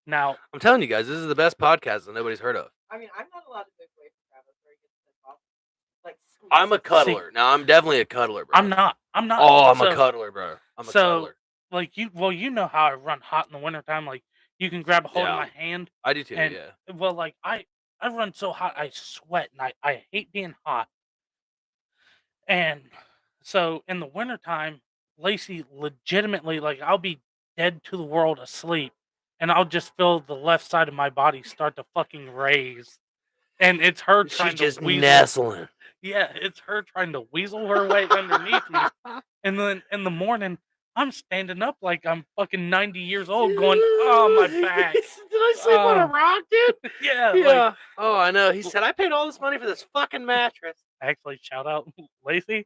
Now, I'm telling you guys, this is the best podcast that nobody's heard of. I mean, I'm not allowed to move away from Travis where he gets pissed off. Like, I'm a squeeze. cuddler. Now I'm definitely a cuddler, bro. I'm not. Oh, I'm so, a cuddler, bro. I'm a so, cuddler. like you know how I run hot in the wintertime. Like you can grab a hold of Yeah. my hand, I do too. and Yeah. well, like I run so hot I sweat, and I hate being hot. And so in the wintertime, Lacey legitimately, like, I'll be dead to the world asleep, and I'll just feel the left side of my body start to fucking raise. And it's her She's trying just to weasel. nestling. Yeah, it's her trying to weasel her way underneath me. And then in the morning, I'm standing up like I'm fucking 90 years old going, oh, my back. Did I sleep on a rock, dude? Yeah, Yeah. Oh, I know. He said, I paid all this money for this fucking mattress. actually, shout out Lacey.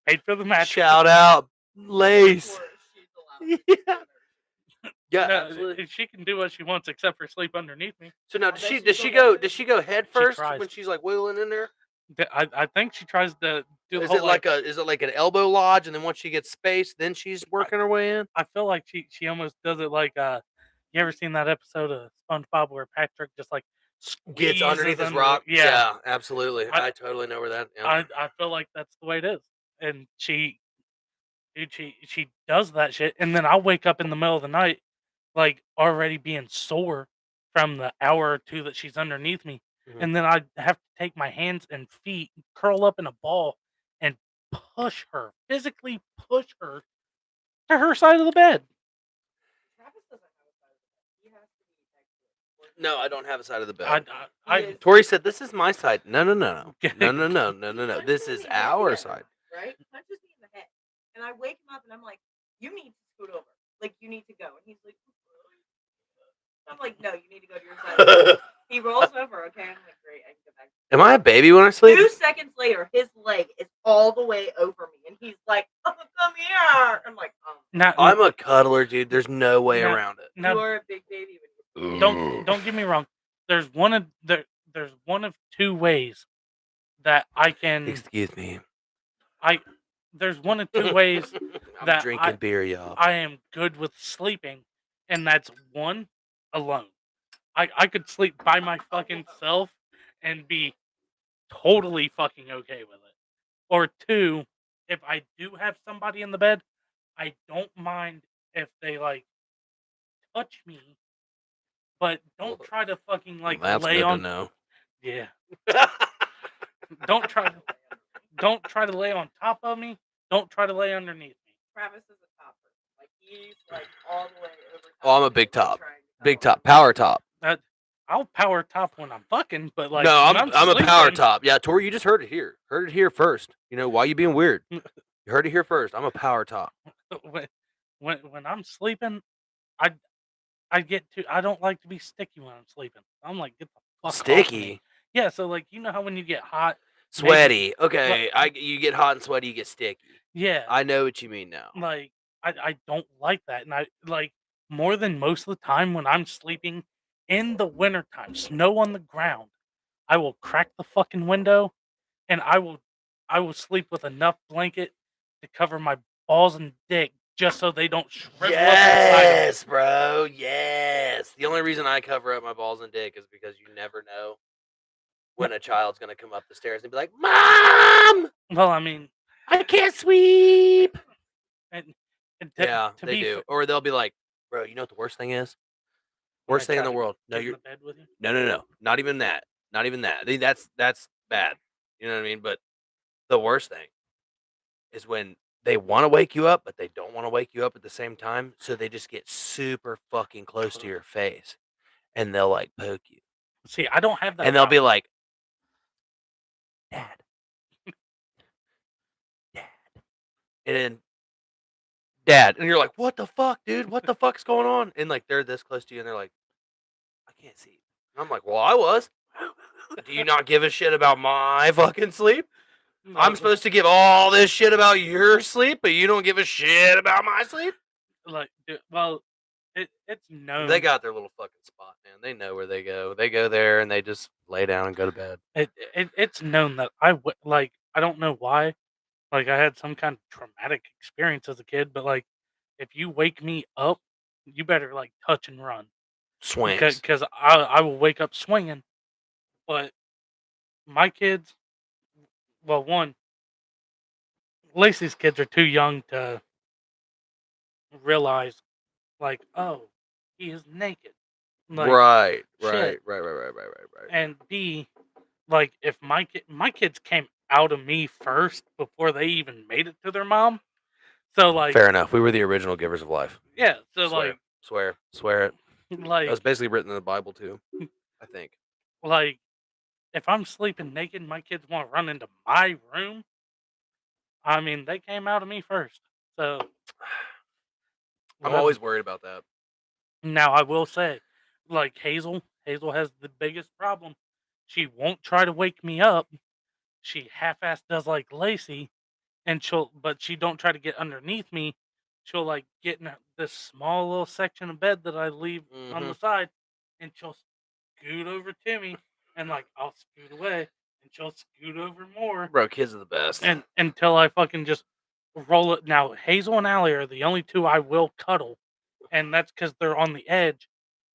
Paid for the mattress. Shout out, Lace. Or she's allowed to Yeah. do whatever. Yeah, No, absolutely. she can do what she wants except for sleep underneath me. So now, I does bet she she does still she go does it. does she go head first tries. when she's like wiggling in there? I think she tries to do the Is whole, it like an elbow lodge, and then once she gets space, then she's working her way in? I feel like she almost does it like you ever seen that episode of SpongeBob where Patrick just like Gets squeezes underneath his under rock. the- yeah. Absolutely. I- I totally know where that. Yeah. I feel like that's the way it is. And she does that shit, and then I'll wake up in the middle of the night like already being sore from the hour or two that she's underneath me. Mhm. And then I have to take my hands and feet, curl up in a ball, and physically push her to her side of the bed. Travis doesn't have a side of the bed. He has to be next to it. No, I don't have a side of the I, bed. I, He is- Tori said, "This is my side." No. No. He This punches is me in the our head, side. Right? He punches me in the head. And I wake him up and I'm like, you need to scoot over. Like, you need to go. And he's like, I'm like, no, you need to go to your side. of the bed." He rolls over, okay? I'm like, great, I can go back. Am I a baby when I sleep? 2 seconds later, his leg is all the way over me. And he's like, oh, come here. I'm like, now, I'm a cuddler, dude. There's no way No. around it. you now are a big baby when you don't get me wrong. There's one of two ways that I can. Excuse me. There's one of two ways I'm that drinking beer, y'all. I am good with sleeping, and that's one, alone. I could sleep by my fucking self and be totally fucking okay with it. Or two, if I do have somebody in the bed, I don't mind if they like touch me, but don't Well, try to fucking like That's lay good on. to know. Yeah, don't try to lay on top of me. Don't try to lay underneath me. Travis is a topper. Like, he's like all the way over top. Oh, I'm a of me, big like, top. trying to Big cuddle. top, power top. I'll power top when I'm fucking, but like No, when I'm a power sleeping- top. Yeah, Tori, you just heard it here. Heard it here first. You know why you being weird? You heard it here first. I'm a power top. when I'm sleeping, I don't like to be sticky when I'm sleeping. I'm like, get the fuck off of me. Sticky, Yeah, so like you know how when you get hot, sweaty. Okay, you get hot and sweaty, you get sticky. yeah, I know what you mean now. like I don't like that, and I like more than most of the time when I'm sleeping in the wintertime, snow on the ground, I will crack the fucking window, and I will sleep with enough blanket to cover my balls and dick just so they don't shrivel up inside of me. Yes, bro. Yes. The only reason I cover up my balls and dick is because you never know when a child's gonna come up the stairs and be like, "Mom, Well, I mean, I can't sweep." and Yeah, to they be do. fa- Or they'll be like, "Bro, you know what the worst thing is? when Worst I thing in try the to world. No, get in you're the bed with you. no. Not even that. Not even that. I mean, that's bad. You know what I mean? But the worst thing is when they want to wake you up, but they don't want to wake you up at the same time. So they just get super fucking close to your face, and they'll like poke you, See, I don't have that. and they'll be problem. like, "Dad, Dad," and then Dad, and you're like, "What the fuck, dude? What the fuck's going on?" And like they're this close to you, and they're like, "I can't see." And I'm like, "Well, I was." Do you not give a shit about my fucking sleep? No, I'm supposed to give all this shit about your sleep, but you don't give a shit about my sleep? like, well, it's known. They got their little fucking spot, man. They know where they go. They go there and they just lay down and go to bed. It's known that like I don't know why, like I had some kind of traumatic experience as a kid, but like if you wake me up, you better like touch and run Swings. because I will wake up swinging. But my kids, well, one, Lacey's kids are too young to realize, like, oh, he is naked. Like, Right, shit. right. And B, like, if my kids came out of me first before they even made it to their mom. So, like, Fair enough. We were the original givers of life. yeah. So, Swear it. That was like, basically written in the Bible too, I think. like, if I'm sleeping naked, my kids want to run into my room. I mean, they came out of me first. So, I'm well, always worried about that. now I will say, like Hazel has the biggest problem. She won't try to wake me up. She half-ass does like Lacey, and but she don't try to get underneath me. She'll like get in this small little section of bed that I leave on the side, and she'll scoot over to me, and like I'll scoot away, and she'll scoot over more, Bro, kids are the best. and until I fucking just roll it. Now Hazel and Allie are the only two I will cuddle, and that's because they're on the edge.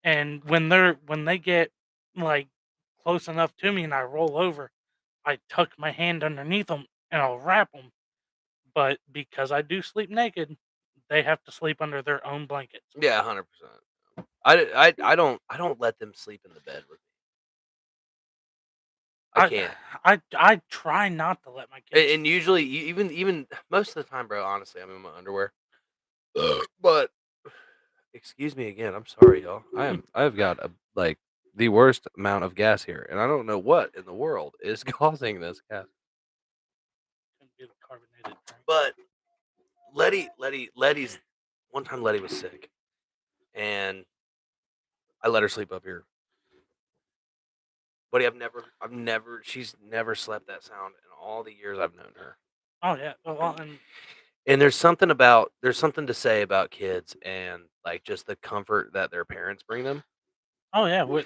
And when they get like close enough to me and I roll over, I tuck my hand underneath them and I'll wrap them. But because I do sleep naked, they have to sleep under their own blankets. Yeah, 100%. I don't let them sleep in the bed with me. I can't. I try not to let my kids. And usually, even most of the time, bro. Honestly, I'm in my underwear. But excuse me again. I'm sorry, y'all. I've got like the worst amount of gas here, and I don't know what in the world is causing this gas. Get a carbonated drink. But Letty's one time Letty was sick, and I let her sleep up here. Buddy, she's never slept that sound in all the years I've known her. Oh yeah, well, And there's something to say about kids and like just the comfort that their parents bring them, oh yeah, or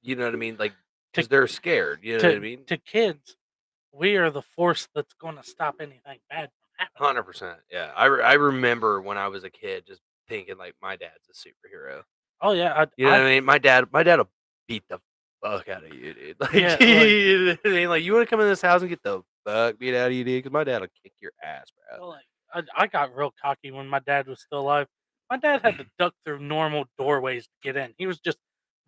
you know what I mean, like because they're scared. You know what I mean? to kids, we are the force that's going to stop anything bad from happening. 100%. Yeah, I remember when I was a kid just thinking like my dad's a superhero. Oh yeah, You know what I mean? My dad will beat the fuck out of you, dude. Like, Yeah, you know what I mean? Like, you want to come in this house and get the fuck beat out of you, dude? Because my dad will kick your ass, bro. well, like, I got real cocky when my dad was still alive. My dad had to duck through normal doorways to get in. He was just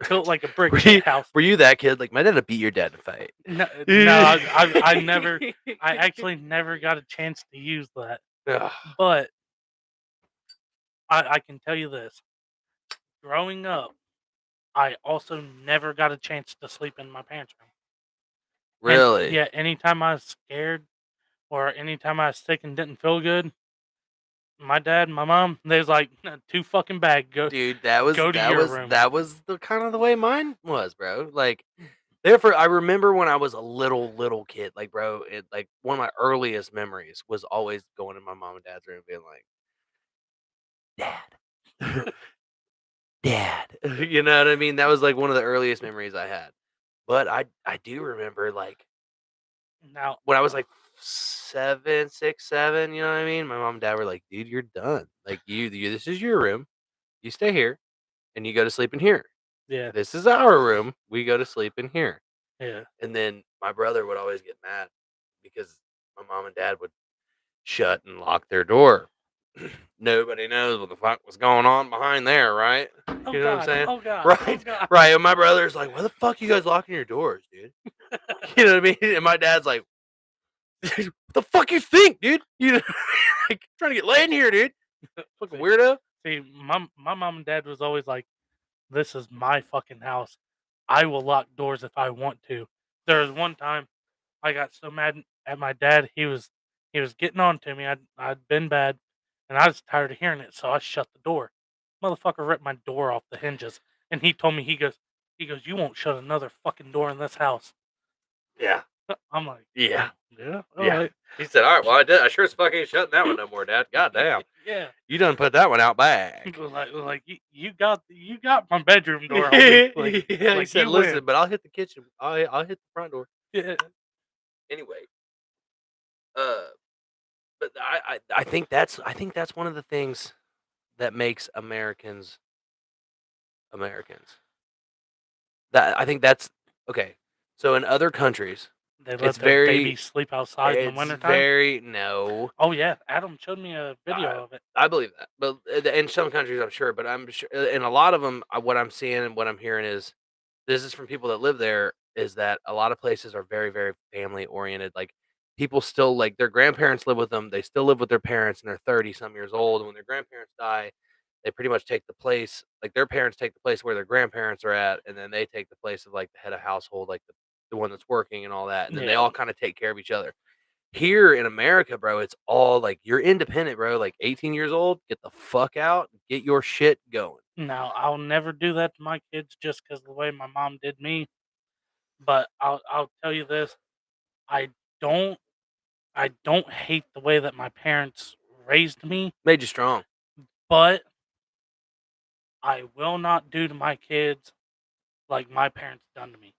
built like a brick shit house. Were you that kid? Like, my dad would beat your dad in a fight. No, I never. I actually never got a chance to use that. Ugh. But I can tell you this: growing up, I also never got a chance to sleep in my parents' room. Really? Yeah, anytime I was scared or anytime I was sick and didn't feel good, my dad and my mom, they was like, too fucking bad. Go, Dude, that was go to your room. That was the kind of the way mine was, bro. Like, therefore, I remember when I was a little kid, like, bro, like one of my earliest memories was always going in my mom and dad's room, and being like, "Dad, Dad," you know what I mean? That was like one of the earliest memories I had. But I do remember like Now, when I was like 7, 6, 7, you know what I mean? My mom and dad were like, "Dude, you're done. Like you this is your room. You stay here and you go to sleep in here. yeah, This is our room. We go to sleep in here." yeah. And then my brother would always get mad because my mom and dad would shut and lock their door. Nobody knows what the fuck was going on behind there, right? Oh, You know what I'm saying? Oh god! Right, Oh, god. right. And my brother's like, "Why the fuck you guys locking your doors, dude?" You know what I mean? And my dad's like, "What the fuck you think, dude? You know, like trying to get laid in here, dude? Fucking weirdo." See, my mom and dad was always like, "This is my fucking house. I will lock doors if I want to." There was one time I got so mad at my dad. He was getting on to me. I'd been bad, and I was tired of hearing it, so I shut the door. Motherfucker ripped my door off the hinges, and he told me he goes, "You won't shut another fucking door in this house." Yeah, I'm like, yeah, yeah, yeah. alright." He said, "All right, well, I did. I sure as fuck ain't shutting that one no more, Dad. God damn, Yeah. you done put that one out back." Like you got my bedroom door open. Like, Yeah, he like, said, you "Listen, win." but I'll hit the kitchen. I'll hit the front door Yeah. anyway." Uh, but I think that's one of the things that makes Americans Americans. That I think that's okay. So in other countries, They let it's their very babies sleep outside in the it's wintertime. very no. Oh yeah, Adam showed me a video of it. I believe that, but in some countries, I'm sure. But I'm sure in a lot of them, what I'm seeing and what I'm hearing is this is from people that live there. Is that a lot of places are very, very family oriented. Like people still like their grandparents live with them. They still live with their parents, and they're 30 some years old. And when their grandparents die, they pretty much take the place. Like their parents take the place where their grandparents are at, and then they take the place of like the head of household, like the one that's working and all that. And then they Yeah. all kind of take care of each other. Here in America, bro, it's all like you're independent, bro. Like 18 years old, get the fuck out, get your shit going. Now I'll never do that to my kids just because the way my mom did me. But I'll tell you this: I don't I don't hate the way that my parents raised me, Made you strong. but I will not do to my kids like my parents done to me.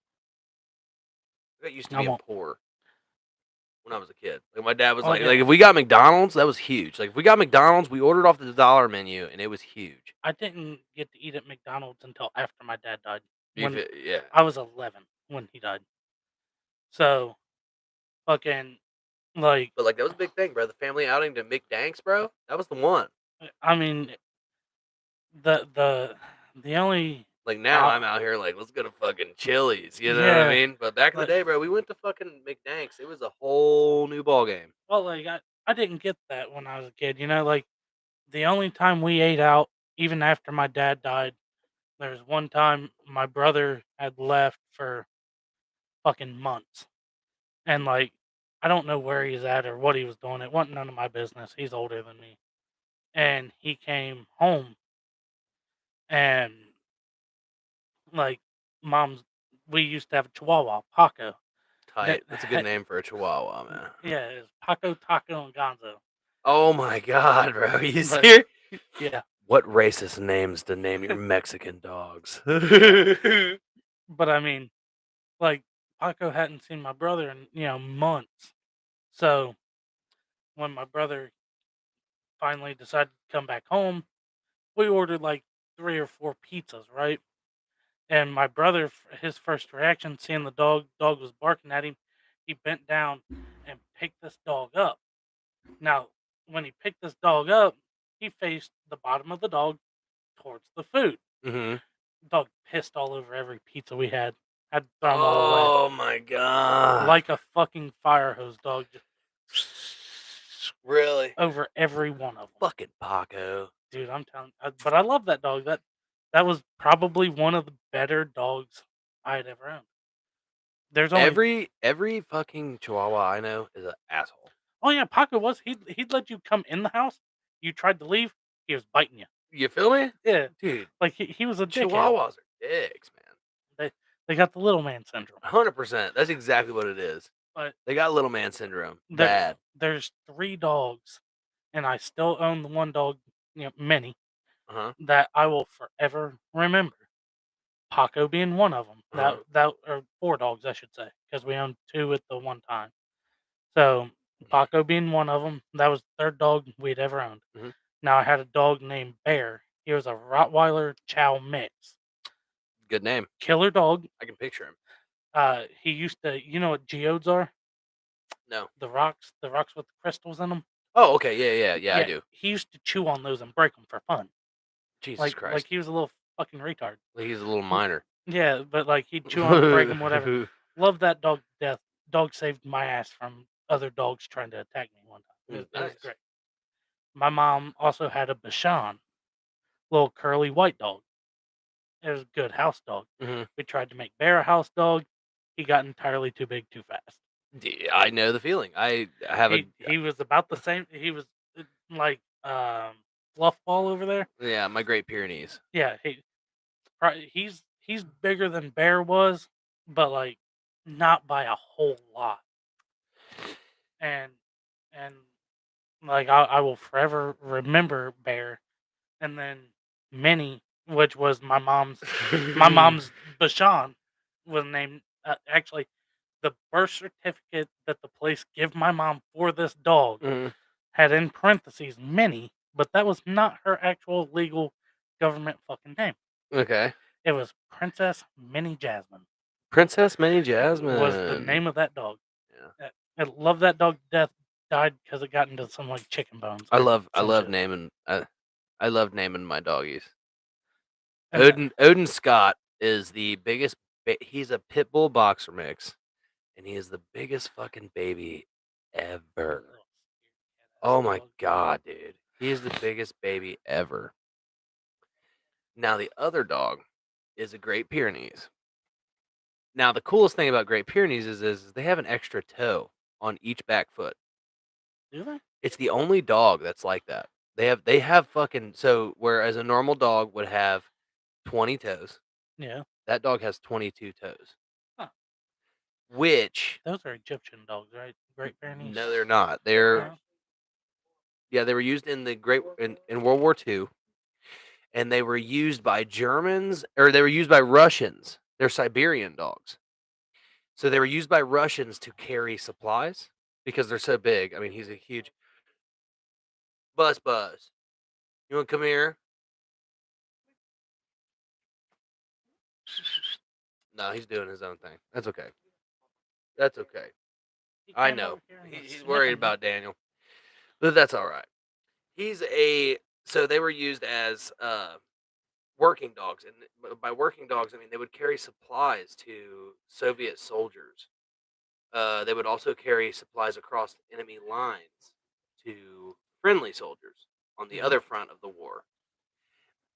I got used to I being won't. poor when I was a kid. Like my dad was Oh, like, yeah. if we got McDonald's, that was huge. Like if we got McDonald's, we ordered off the dollar menu, and it was huge. I didn't get to eat at McDonald's until after my dad died. You When fi- yeah, I was 11 when he died. So fucking like but like that was a big thing, bro. The family outing to McDanks, bro. That was the one. I mean the only Like now, Uh, I'm out here like, let's go to fucking Chili's. You know what Yeah, I mean? But back in the like- day, bro, we went to fucking McDanks. It was a whole new ball game. well like I didn't get that when I was a kid, like the only time we ate out even after my dad died, there was one time my brother had left for fucking months. And like I don't know where he's at or what he was doing. It wasn't none of my business. He's older than me. And he came home and like mom's we used to have a chihuahua, Paco. Tight. That's a good name for a Chihuahua, man. Yeah, it's Paco, Taco, and Gonzo. Oh my god, bro. You But- serious? Yeah. What racist names to name your Mexican dogs? But I mean, like Paco hadn't seen my brother in, months. So when my brother finally decided to come back home, we ordered like 3 or 4 pizzas, right? And my brother, his first reaction, seeing the dog was barking at him, he bent down and picked this dog up. Now, when he picked this dog up, he faced the bottom of the dog towards the food. hmm Dog pissed all over every pizza we had. Had to throw 'em all away. Oh my god. Like a fucking fire hose, dog. Just really? over every one of them. Fucking Paco. Dude, I'm telling but I love that dog. That was probably one of the better dogs I had ever owned. There's only Every fucking Chihuahua I know is an asshole. Oh yeah, Paco was. He'd let you come in the house. You tried to leave, he was biting you. You feel me? Yeah, Dude, like he was a dickhead. Chihuahuas are dicks, man. They got the little man syndrome. 100%. That's exactly what it is. But They got little man syndrome. there- Bad. There's 3 dogs, and I still own the one dog, Minnie, Uh-huh. that I will forever remember. Paco being one of them. Uh-huh. That or 4 dogs, I should say, because we owned 2 at the one time. So Paco being one of them. That was the 3rd dog we'd ever owned. Mhm. Now I had a dog named Bear. He was a Rottweiler Chow mix. Good name. Killer dog. I can picture him. He used to, you know what geodes are? No. The rocks with the crystals in them. Oh, okay. Yeah, I do. He used to chew on those and break them for fun. Jesus Like Christ. he was a little fucking retard. Like he's a little minor. Yeah, but like he'd chew on, break them, whatever. Love that dog to death. Dog saved my ass from other dogs trying to attack me one time. It was Nice. great. My mom also had a Bashan, little curly white dog. It was a good house dog. Mhm. We tried to make Bear a house dog. He got entirely too big too fast. Yeah, I know the feeling. I have He was about the same. He was like fluff ball over there. yeah, my Great Pyrenees. Yeah, he's bigger than Bear was, but like not by a whole lot. And like I will forever remember Bear, and then Minnie, which was my mom's Bashan, was named actually the birth certificate that the place give my mom for this dog Mhm. had in parentheses Minnie, but that was not her actual legal government fucking name. Okay. It was Princess Minnie Jasmine. Princess Minnie Was the Jasmine. name of that dog. Yeah. I love that dog to death. Died because it got into some like chicken bones. I or love some shit. naming I love naming my doggies. And Odin Scott is the biggest he's a pit bull boxer mix, and he is the biggest fucking baby ever. Oh my god, dude. He is the biggest baby ever. Now the other dog is a Great Pyrenees. Now the coolest thing about Great Pyrenees is they have an extra toe on each back foot. Do they? It's the only dog that's like that. They have fucking so whereas a normal dog would have 20 toes, Yeah. that dog has 22 toes. Huh. Which Those are Egyptian dogs, right? Great Pyrenees. no, they're not. They're No? yeah, they were used in the in World War II, and they were used by Germans or they were used by Russians. They're Siberian dogs. So they were used by Russians to carry supplies because they're so big. I mean, he's a huge Buzz. You want to come here? No, he's doing his own thing. That's okay. That's okay. He I came know. over here and was He's worried sniffing me. about Daniel. But that's all right. So they were used as working dogs, and by working dogs I mean they would carry supplies to Soviet soldiers. They would also carry supplies across enemy lines to friendly soldiers on the Mhm. other front of the war.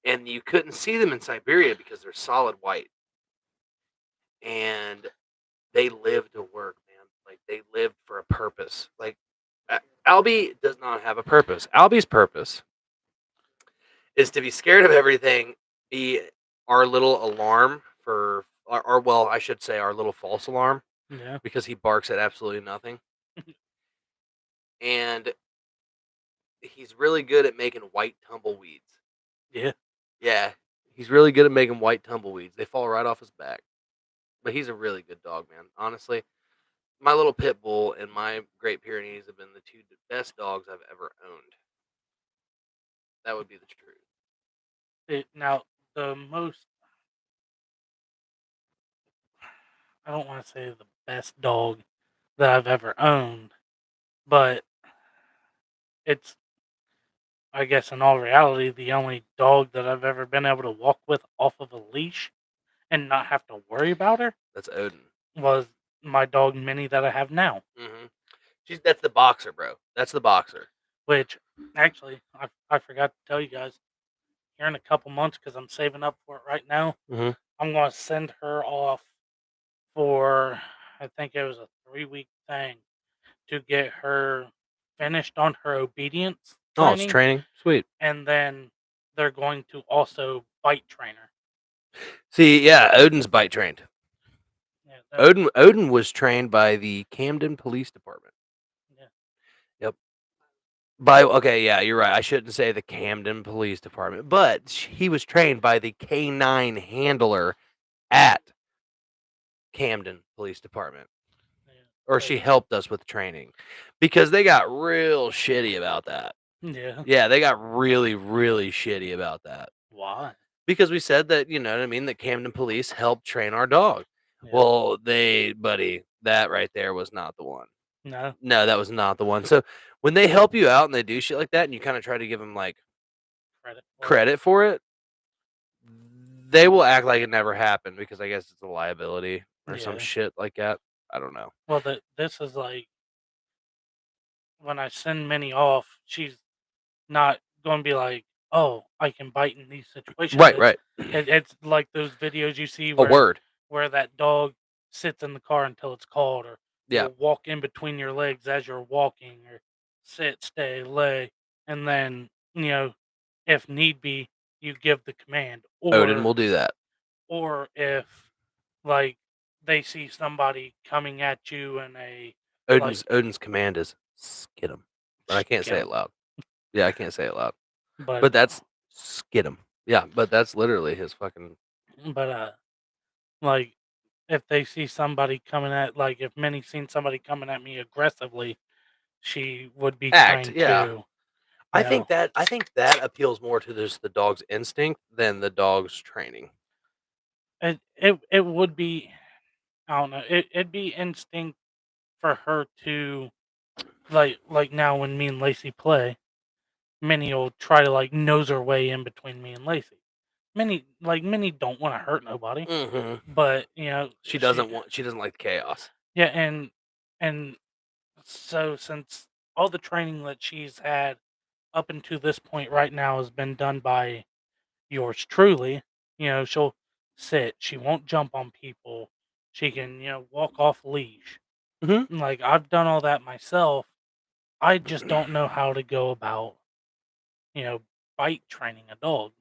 And you couldn't see them in Siberia because they're solid white. And they lived to work, man. Like they lived for a purpose. Like Albie does not have a purpose. Albie's purpose is to be scared of everything, be our little alarm for, or well, I should say our little false alarm Yeah. because he barks at absolutely nothing. And he's really good at making white tumbleweeds. Yeah. Yeah, he's really good at making white tumbleweeds. They fall right off his back. But he's a really good dog, man. Honestly, my little pit bull and my Great Pyrenees have been the two best dogs I've ever owned. That would be the truth. Now, the most, I don't want to say the best dog that I've ever owned, but it's, I guess, in all reality, the only dog that I've ever been able to walk with off of a leash and not have to worry about her That's Odin. was my dog Minnie that I have now. That's the boxer, bro. That's the boxer. Which, actually, I forgot to tell you guys, here in a couple months, because I'm saving up for it right now, Mhm. I'm going to send her off for, I think it was a 3-week thing, to get her finished on her obedience Oh, it's training, training. Sweet. and then they're going to also bite train her. See, yeah, Odin's bite trained. Yeah, that- Odin was trained by the Camden Police Department. Yeah. Yep. Okay, yeah, you're right. I shouldn't say the Camden Police Department, but he was trained by the K9 handler at Camden Police Department. yeah. Or she helped us with training because they got real shitty about that. Yeah. Yeah, they got really, really shitty about that. Why? Because we said that, you know what I mean, that Camden Police helped train our dog. Yeah. Well, buddy, that right there was not the one. No. No, that was not the one. So when they help you out and they do shit like that and you kind of try to give them like credit for it, they will act like it never happened because I guess it's a liability or some Yeah. shit like that. I don't know. Well, this is like, when I send Minnie off, she's not going to be like, oh, I can bite in these situations. Right. It's like those videos you see A where, word. where that dog sits in the car until it's called, or Yeah. will walk in between your legs as you're walking, or sit, stay, lay, and then, if need be, you give the command. Odin will do that. Or if, like, they see somebody coming at you in a Odin's command is skid him. But I can't say it loud. Yeah, I can't say it loud. But that's skid him. Yeah, but that's literally his fucking. But like, if they see somebody coming at, like, if Minnie seen somebody coming at me aggressively, she would be Act, trying yeah. to I You think know, that appeals more to just the dog's instinct than the dog's training. it would be, I don't know, it'd be instinct for her to like now when me and Lacey play, Minnie will try to like nose her way in between me and Lacey. Minnie don't want to hurt nobody, Mhm. but you know She doesn't like chaos. yeah, and so since all the training that she's had up until this point right now has been done by yours truly, you know, she'll sit, she won't jump on people, she can, you know, walk off leash. Mhm. Like I've done all that myself. I just don't know how to go about, you know, bite training a dog.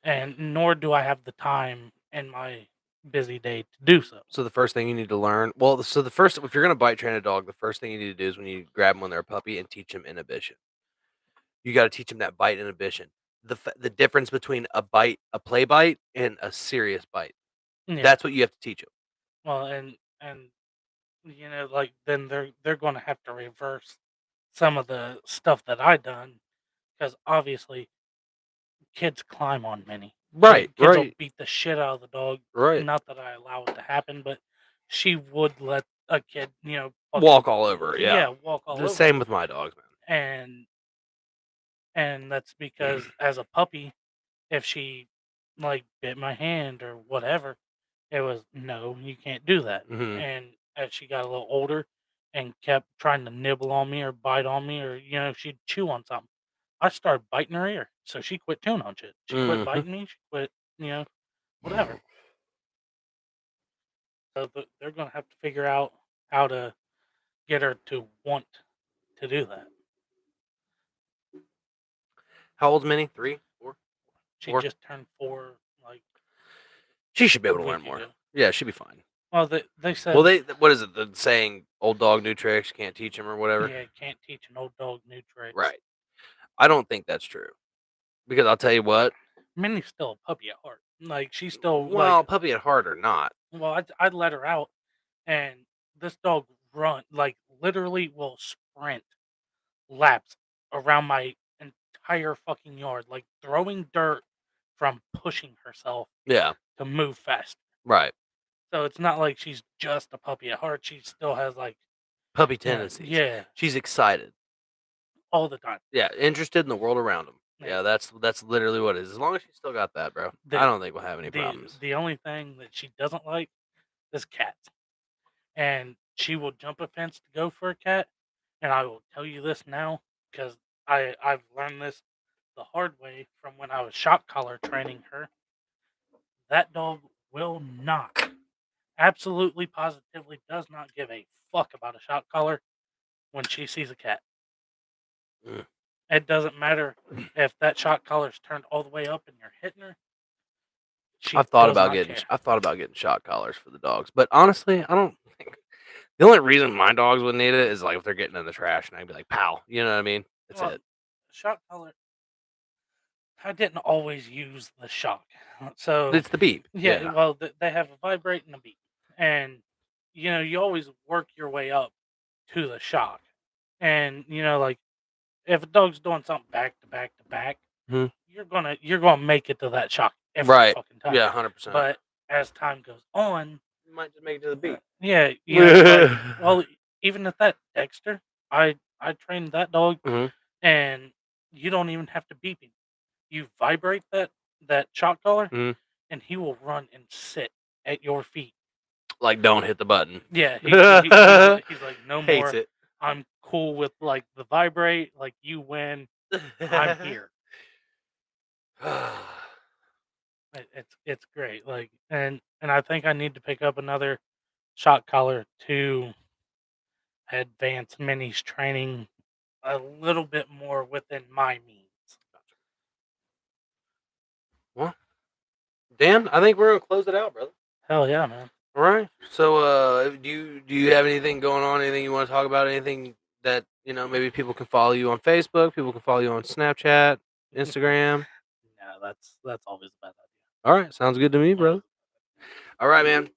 And nor do I have the time in my busy day to do so. So the first thing you need to learn, well, so the first, if you're gonna bite train a dog, the first thing you need to do is when you grab them when they're a puppy and teach them inhibition. You got to teach them that bite inhibition. The difference between a bite, a play bite, and a serious bite. Yeah. That's what you have to teach them. Well, and you know, like then they're going to have to reverse some of the stuff that I done because obviously kids climb on Minnie. Right, Kids will right, beat the shit out of the dog. right. Not that I allow it to happen, but she would let a kid, you know, Walk all over. Her, yeah. walk all The over. same with my dogs, man. And that's because as a puppy, if she like bit my hand or whatever, it was no, you can't do that. Mhm. And as she got a little older and kept trying to nibble on me or bite on me or you know she'd chew on something, I started biting her ear, so she quit chewing on shit. She quit Mhm. biting me. She quit, you know, whatever. So they're gonna have to figure out how to get her to want to do that. How old's Minnie? 3, 4, She 4. just turned 4, like She should be a able to learn week more. ago. Yeah, she'll be fine. Well, they said Well, what is it? The saying, "Old dog, new tricks." Can't teach him or whatever. yeah, can't teach an old dog new tricks. Right. I don't think that's true because I'll tell you what. Minnie's still a puppy at heart. Like she's still Well, like, puppy at heart or not. well, I'd let her out, and this dog run like literally will sprint laps around my entire fucking yard, like throwing dirt from pushing herself Yeah. to move fast. Right. So it's not like she's just a puppy at heart. She still has like, Puppy you know, tendencies. yeah, She's excited. all the time. Yeah, interested in the world around him. Yeah. Yeah, that's literally what it is. As long as she's still got that, bro, The I don't think we'll have any the problems. the only thing that she doesn't like is cats. And she will jump a fence to go for a cat. And I will tell you this now because I've learned this the hard way from when I was shock collar training her. That dog will not, absolutely positively does not give a fuck about a shock collar when she sees a cat. Mm. It doesn't matter if that shock collar's turned all the way up and you're hitting her. She I've thought does about not getting care. I've thought about getting shock collars for the dogs, but honestly, I don't think the only reason my dogs would need it is like if they're getting in the trash and I'd be like, "Pow," you know what I mean? That's Well, it. shock collar, I didn't always use the shock. So It's the beep. yeah, Yeah. well, they have a vibrate and a beep, and you know you always work your way up to the shock, and you know like if a dog's doing something back to back to back, Mhm. you're gonna make it to that shock every Right. fucking time. Yeah, 100%. But as time goes on, you might just make it to the beep. yeah, you know, like well, even at that Dexter, I trained that dog, Mhm. and you don't even have to beep him. You vibrate that shock collar, Mhm. and he will run and sit at your feet. Like, don't hit the button. Yeah, he's like, no Hates more. it. I'm cool with like the vibrate. Like you win, I'm here. It's great. Like and I think I need to pick up another shock collar to advance Minnie's training a little bit more within my means. Well, Dan, I think we're gonna close it out, brother. Hell yeah, man. All right. So, do you have anything going on? Anything you want to talk about? Anything that maybe people can follow you on Facebook? People can follow you on Snapchat, Instagram. No, that's always a bad idea. All right, sounds good to me, brother. All right, man.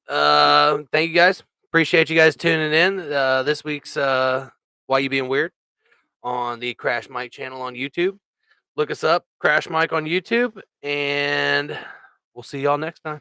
Thank you guys. Appreciate you guys tuning in. This week's Why You Being Weird on the Crash Mike channel on YouTube. Look us up, Crash Mike on YouTube, and we'll see y'all next time.